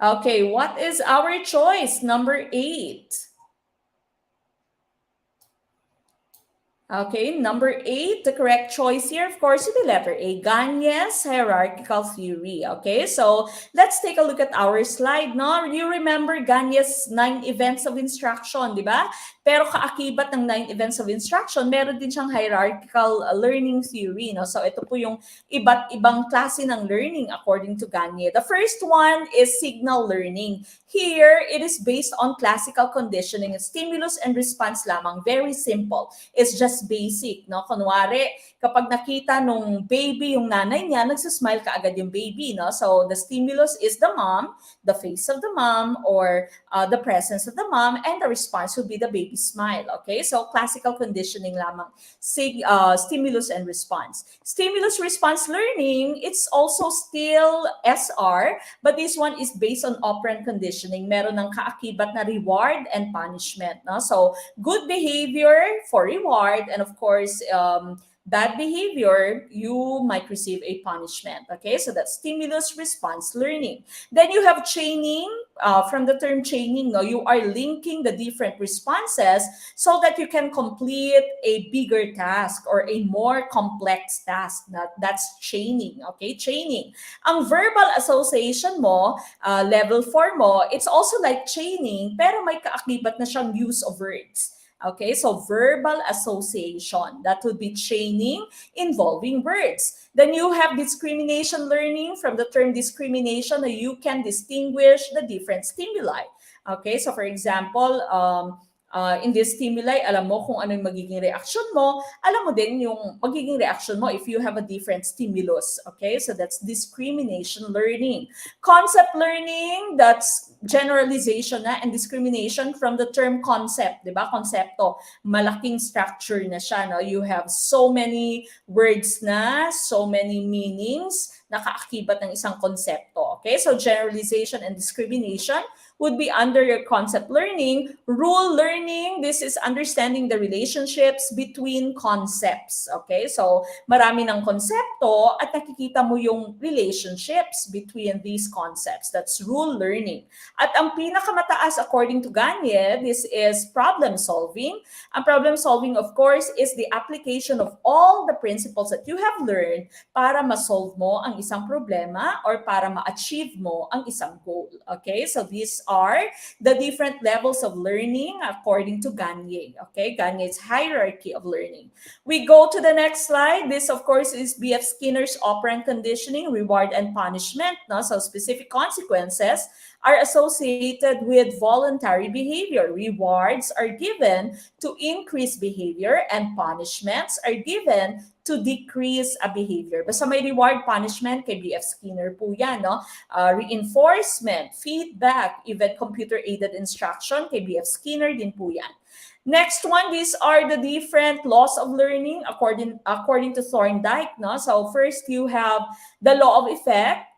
Okay, what is our choice? Number 8. Okay, number 8, the correct choice here, of course, is the letter A, Gagne's hierarchical theory. Okay, so let's take a look at our slide. No, you remember Gagne's 9 events of instruction, di ba? Pero kaakibat ng 9 events of instruction, meron din siyang hierarchical learning theory. No? So ito po yung iba't ibang klase ng learning according to Gagne. The first one is signal learning. Here, it is based on classical conditioning, stimulus and response lamang. Very simple. It's just basic, no? Kunwari, kapag nakita nung baby yung nanay niya, nagsismile ka agad yung baby, no? So the stimulus is the mom, the face of the mom, or the presence of the mom, and the response would be the baby smile. Okay, so classical conditioning lamang. Stimulus and response. Stimulus response learning, it's also still SR, but this one is based on operant conditioning. Meron ng kaakibat na reward and punishment. No? So good behavior for reward, and of course, bad behavior, you might receive a punishment. Okay, so that's stimulus response learning. Then you have chaining. From the term chaining, no, you are linking the different responses so that you can complete a bigger task or a more complex task. That's chaining. Okay, chaining. Ang verbal association mo, level 4 mo, it's also like chaining, pero may kaakibat na siyang use of words. Okay, so verbal association, that would be chaining involving words. Then you have discrimination learning. From the term discrimination, you can distinguish the different stimuli. Okay, so for example, in this stimuli, alam mo kung ano yung magiging reaction mo, alam mo din yung magiging reaction mo if you have a different stimulus. Okay, so that's discrimination learning. Concept learning, that's generalization na and discrimination from the term concept, di ba? Konsepto, malaking structure na siya, no? You have so many words na, so many meanings na kaakibat ng isang konsepto. Okay, so generalization and discrimination would be under your concept learning. Rule learning, this is understanding the relationships between concepts. Okay, so marami ng konsepto at nakikita mo yung relationships between these concepts. That's rule learning. At ang pinakamataas according to Gagne, this is problem solving. Ang problem solving, of course, is the application of all the principles that you have learned para ma-solve mo ang isang problema or para ma-achieve mo ang isang goal. Okay, so these are the different levels of learning according to Gagne. Okay, Gagne's hierarchy of learning. We go to the next slide. This, of course, is B.F. Skinner's operant conditioning, reward and punishment. No? So specific consequences are associated with voluntary behavior. Rewards are given to increase behavior and punishments are given to decrease a behavior. Basta may reward, punishment, kay B.F. Skinner po yan. No? Reinforcement, feedback, even computer-aided instruction, kay B.F. Skinner din po yan. Next one, these are the different laws of learning according to Thorndike. No? So first, you have the law of effect.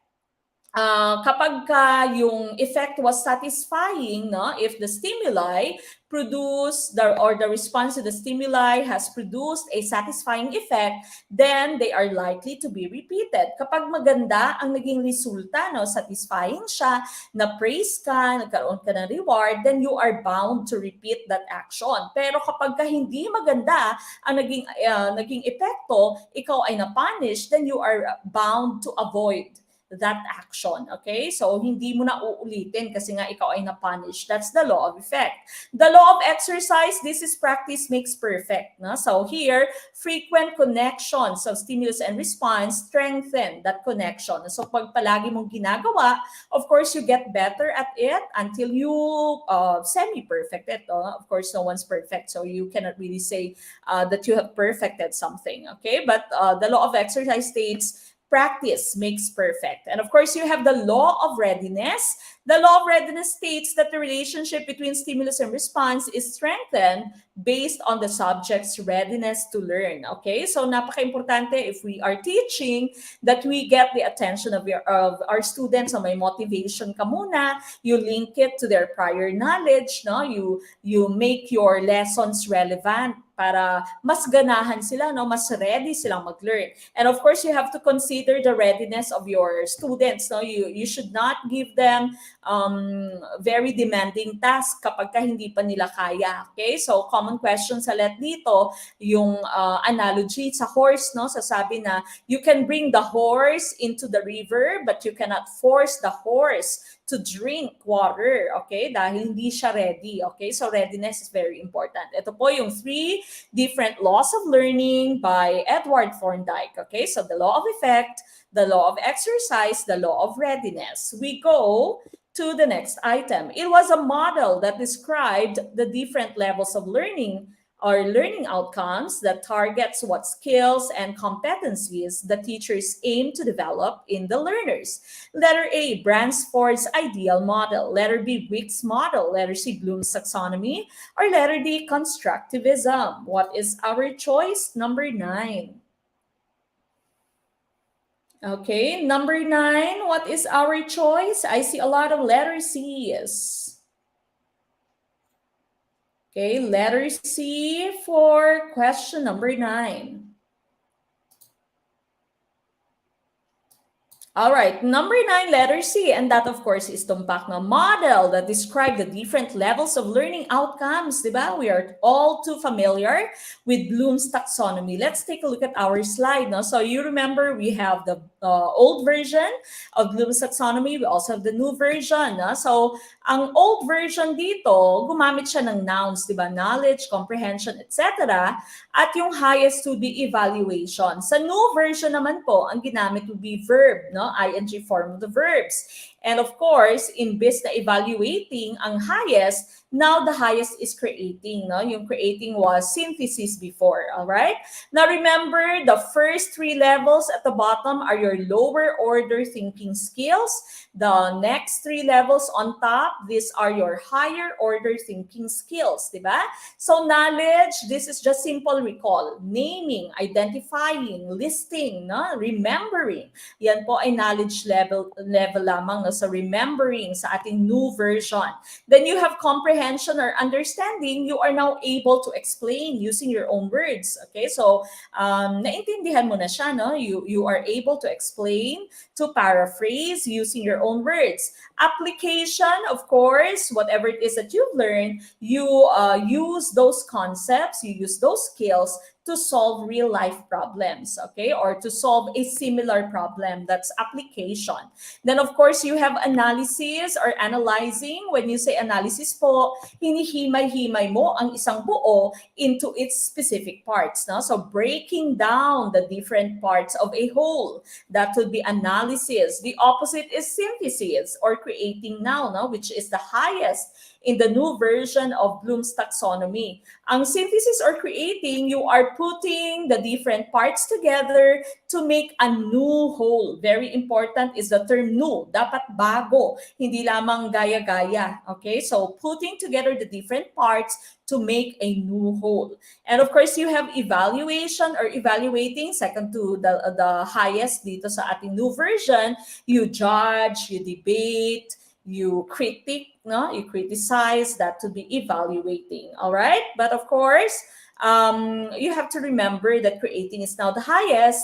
Kapag yung effect was satisfying, no? If the stimuli the response to the stimuli has produced a satisfying effect, then they are likely to be repeated. Kapag maganda ang naging resulta, no? Satisfying siya, na-praise ka, nagkaroon ka ng reward, then you are bound to repeat that action. Pero kapag hindi maganda ang naging epekto, ikaw ay na-punish, then you are bound to avoid that action. Okay? So, hindi mo na uulitin kasi nga ikaw ay na-punish. That's the law of effect. The law of exercise, this is practice makes perfect. No? So, here, frequent connections of stimulus and response strengthen that connection. So, pag palagi mong ginagawa, of course, you get better at it until you semi-perfect it. Of course, no one's perfect. So, you cannot really say that you have perfected something. Okay? But the law of exercise states practice makes perfect. And of course, you have the law of readiness. The law of readiness states that the relationship between stimulus and response is strengthened based on the subject's readiness to learn. Okay? So napaka-importante if we are teaching that we get the attention of our students. So may motivation ka muna, you link it to their prior knowledge, no? You make your lessons relevant para mas ganahan sila, no? Mas ready silang mag-learn. And of course, you have to consider the readiness of your students, no? You should not give them very demanding task kapag ka hindi pa nila kaya. Okay? So common question sa let dito, yung analogy sa horse, no? Sasabi na you can bring the horse into the river but you cannot force the horse to drink water, okay? Dahil hindi siya ready, okay? So readiness is very important. Ito po yung 3 different laws of learning by Edward Thorndike, okay? So the law of effect, the law of exercise, the law of readiness. We go to the next item. It was a model that described the different levels of learning or learning outcomes that targets what skills and competencies the teachers aim to develop in the learners. Letter A, Bransford's ideal model. Letter B, Wick's model. Letter C, Bloom's taxonomy. Or letter D, constructivism. What is our choice? Number 9. Okay, number 9, what is our choice? I see a lot of letter C's. Okay, letter C for question number 9. All right, number 9, letter C, and that of course is tumpak na model that describe the different levels of learning outcomes, diba? We are all too familiar with Bloom's taxonomy. Let's take a look at our slide. No? So you remember we have the old version of Bloom's taxonomy. We also have the new version. No? So ang old version dito, gumamit siya ng nouns, diba? Knowledge, comprehension, etc. At yung highest would be evaluation. Sa new version naman po, ang ginamit would be verb, no? ING form of the verbs. And of course, imbes na evaluating ang highest, now the highest is creating, no? Yung creating was synthesis before, all right? Now remember, the first 3 levels at the bottom are your lower order thinking skills. The next 3 levels on top, these are your higher order thinking skills, diba? So knowledge, this is just simple recall, naming, identifying, listing, no? Remembering. Yan po ay knowledge level lamang, no? So remembering sa ating new version. Then you have comprehension or understanding. You are now able to explain using your own words. Okay, so naintindihan mo na siya, no? You are able to explain, to paraphrase using your own words. Application, of course, whatever it is that you've learned, you use those concepts, you use those skills to solve real life problems, okay? Or to solve a similar problem. That's application. Then of course, you have analysis or analyzing. When you say analysis po, hinihimay-himay mo ang isang buo into its specific parts, no? So breaking down the different parts of a whole, that would be analysis. The opposite is synthesis or creating now, no? Which is the highest in the new version of Bloom's taxonomy. Ang synthesis or creating, you are putting the different parts together to make a new whole. Very important is the term new. Dapat bago, hindi lamang gaya-gaya. Okay, so putting together the different parts to make a new whole. And of course, you have evaluation or evaluating, second to the highest dito sa ating new version. You judge, you debate, you critique, no? You criticize, that to be evaluating, all right? But of course, you have to remember that creating is now the highest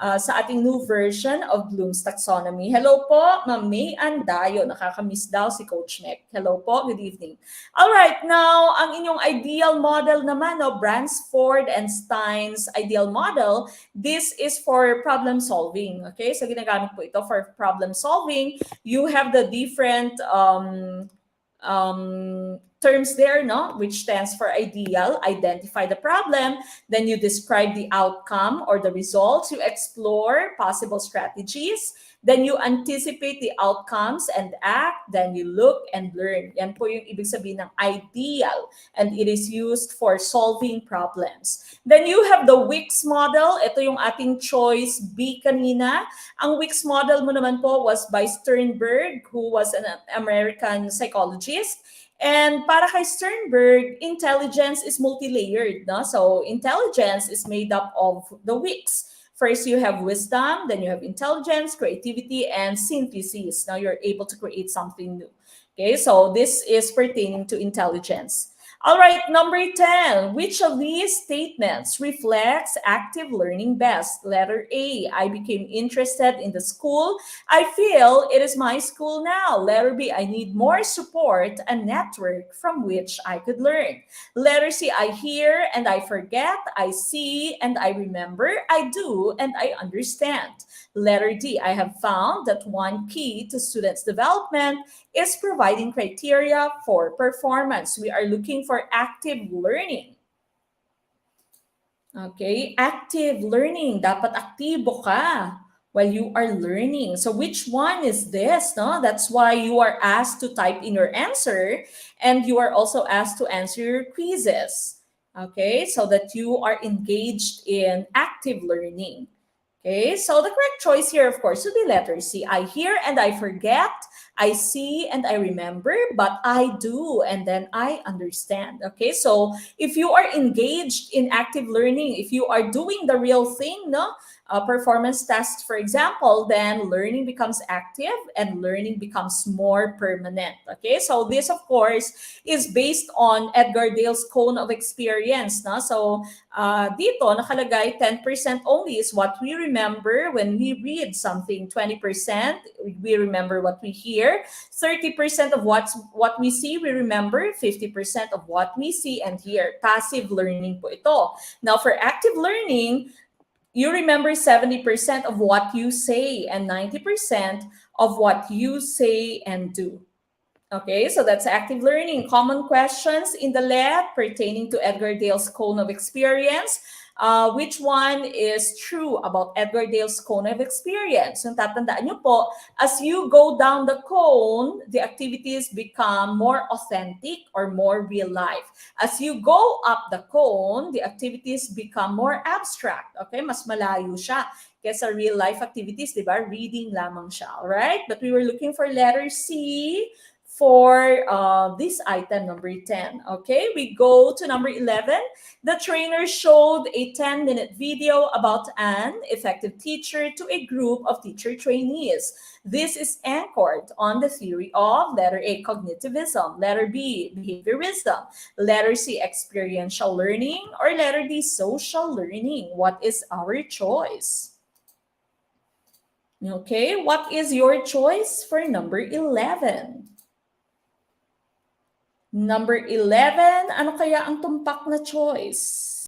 sa ating new version of Bloom's taxonomy. Hello po, Ma'am May Andayo. Nakakamiss daw si Coach Mek. Hello po, good evening. All right, now, ang inyong ideal model naman, no, Bransford and Stein's ideal model, this is for problem solving. Okay, so ginagamit po ito for problem solving. You have the different terms there, no, which stands for ideal. Identify the problem, then you describe the outcome or the results. You explore possible strategies, then you anticipate the outcomes and act, then you look and learn. Yan po yung ibig sabihin ng ideal, and it is used for solving problems. Then you have the Wicks model. Ito yung ating choice B kanina. Ang Wicks model mo naman po was by Sternberg, who was an American psychologist. And para kay Sternberg, intelligence is multi-layered. No? So intelligence is made up of the Wicks. First, you have wisdom, then you have intelligence, creativity, and synthesis. Now you're able to create something new. Okay, so this is pertaining to intelligence. All right, number 10. Which of these statements reflects active learning best? Letter A, I became interested in the school. I feel it is my school now. Letter B, I need more support and network from which I could learn. Letter C, I hear and I forget. I see and I remember. I do and I understand. Letter D, I have found that one key to students' development is providing criteria for performance. We are looking for active learning. Okay, active learning. Dapat aktibo ka while you are learning. So which one is this? No? That's why you are asked to type in your answer, and you are also asked to answer your quizzes. Okay, so that you are engaged in active learning. Okay, so the correct choice here, of course, would be letter C. I hear and I forget. I see and I remember, but I do and then I understand. Okay, so if you are engaged in active learning, if you are doing the real thing, no, performance test, for example, then learning becomes active and learning becomes more permanent. Okay, so this, of course, is based on Edgar Dale's cone of experience. No? So dito, nakalagay 10% only is what we remember when we read something. 20% we remember what we hear. 30% of what we see, we remember. 50% of what we see and hear. Passive learning po ito. Now, for active learning, you remember 70% of what you say and 90% of what you say and do. Okay, so that's active learning. Common questions in the lab pertaining to Edgar Dale's cone of experience. Which one is true about Edgar Dale's cone of experience? Yung tatandaan nyo po, as you go down the cone, the activities become more authentic or more real life. As you go up the cone, the activities become more abstract. Okay, mas malayo siya kesa real life activities, di ba? Reading lamang siya, alright? But we were looking for letter C for this item number 10. Okay, we go to number 11. The trainer showed a 10-minute video about an effective teacher to a group of teacher trainees. This is anchored on the theory of letter A, cognitivism, letter B, behaviorism, letter C, experiential learning, or letter D, social learning. What is our choice? Okay, what is your choice for number 11? Number 11, ano kaya ang tumpak na choice?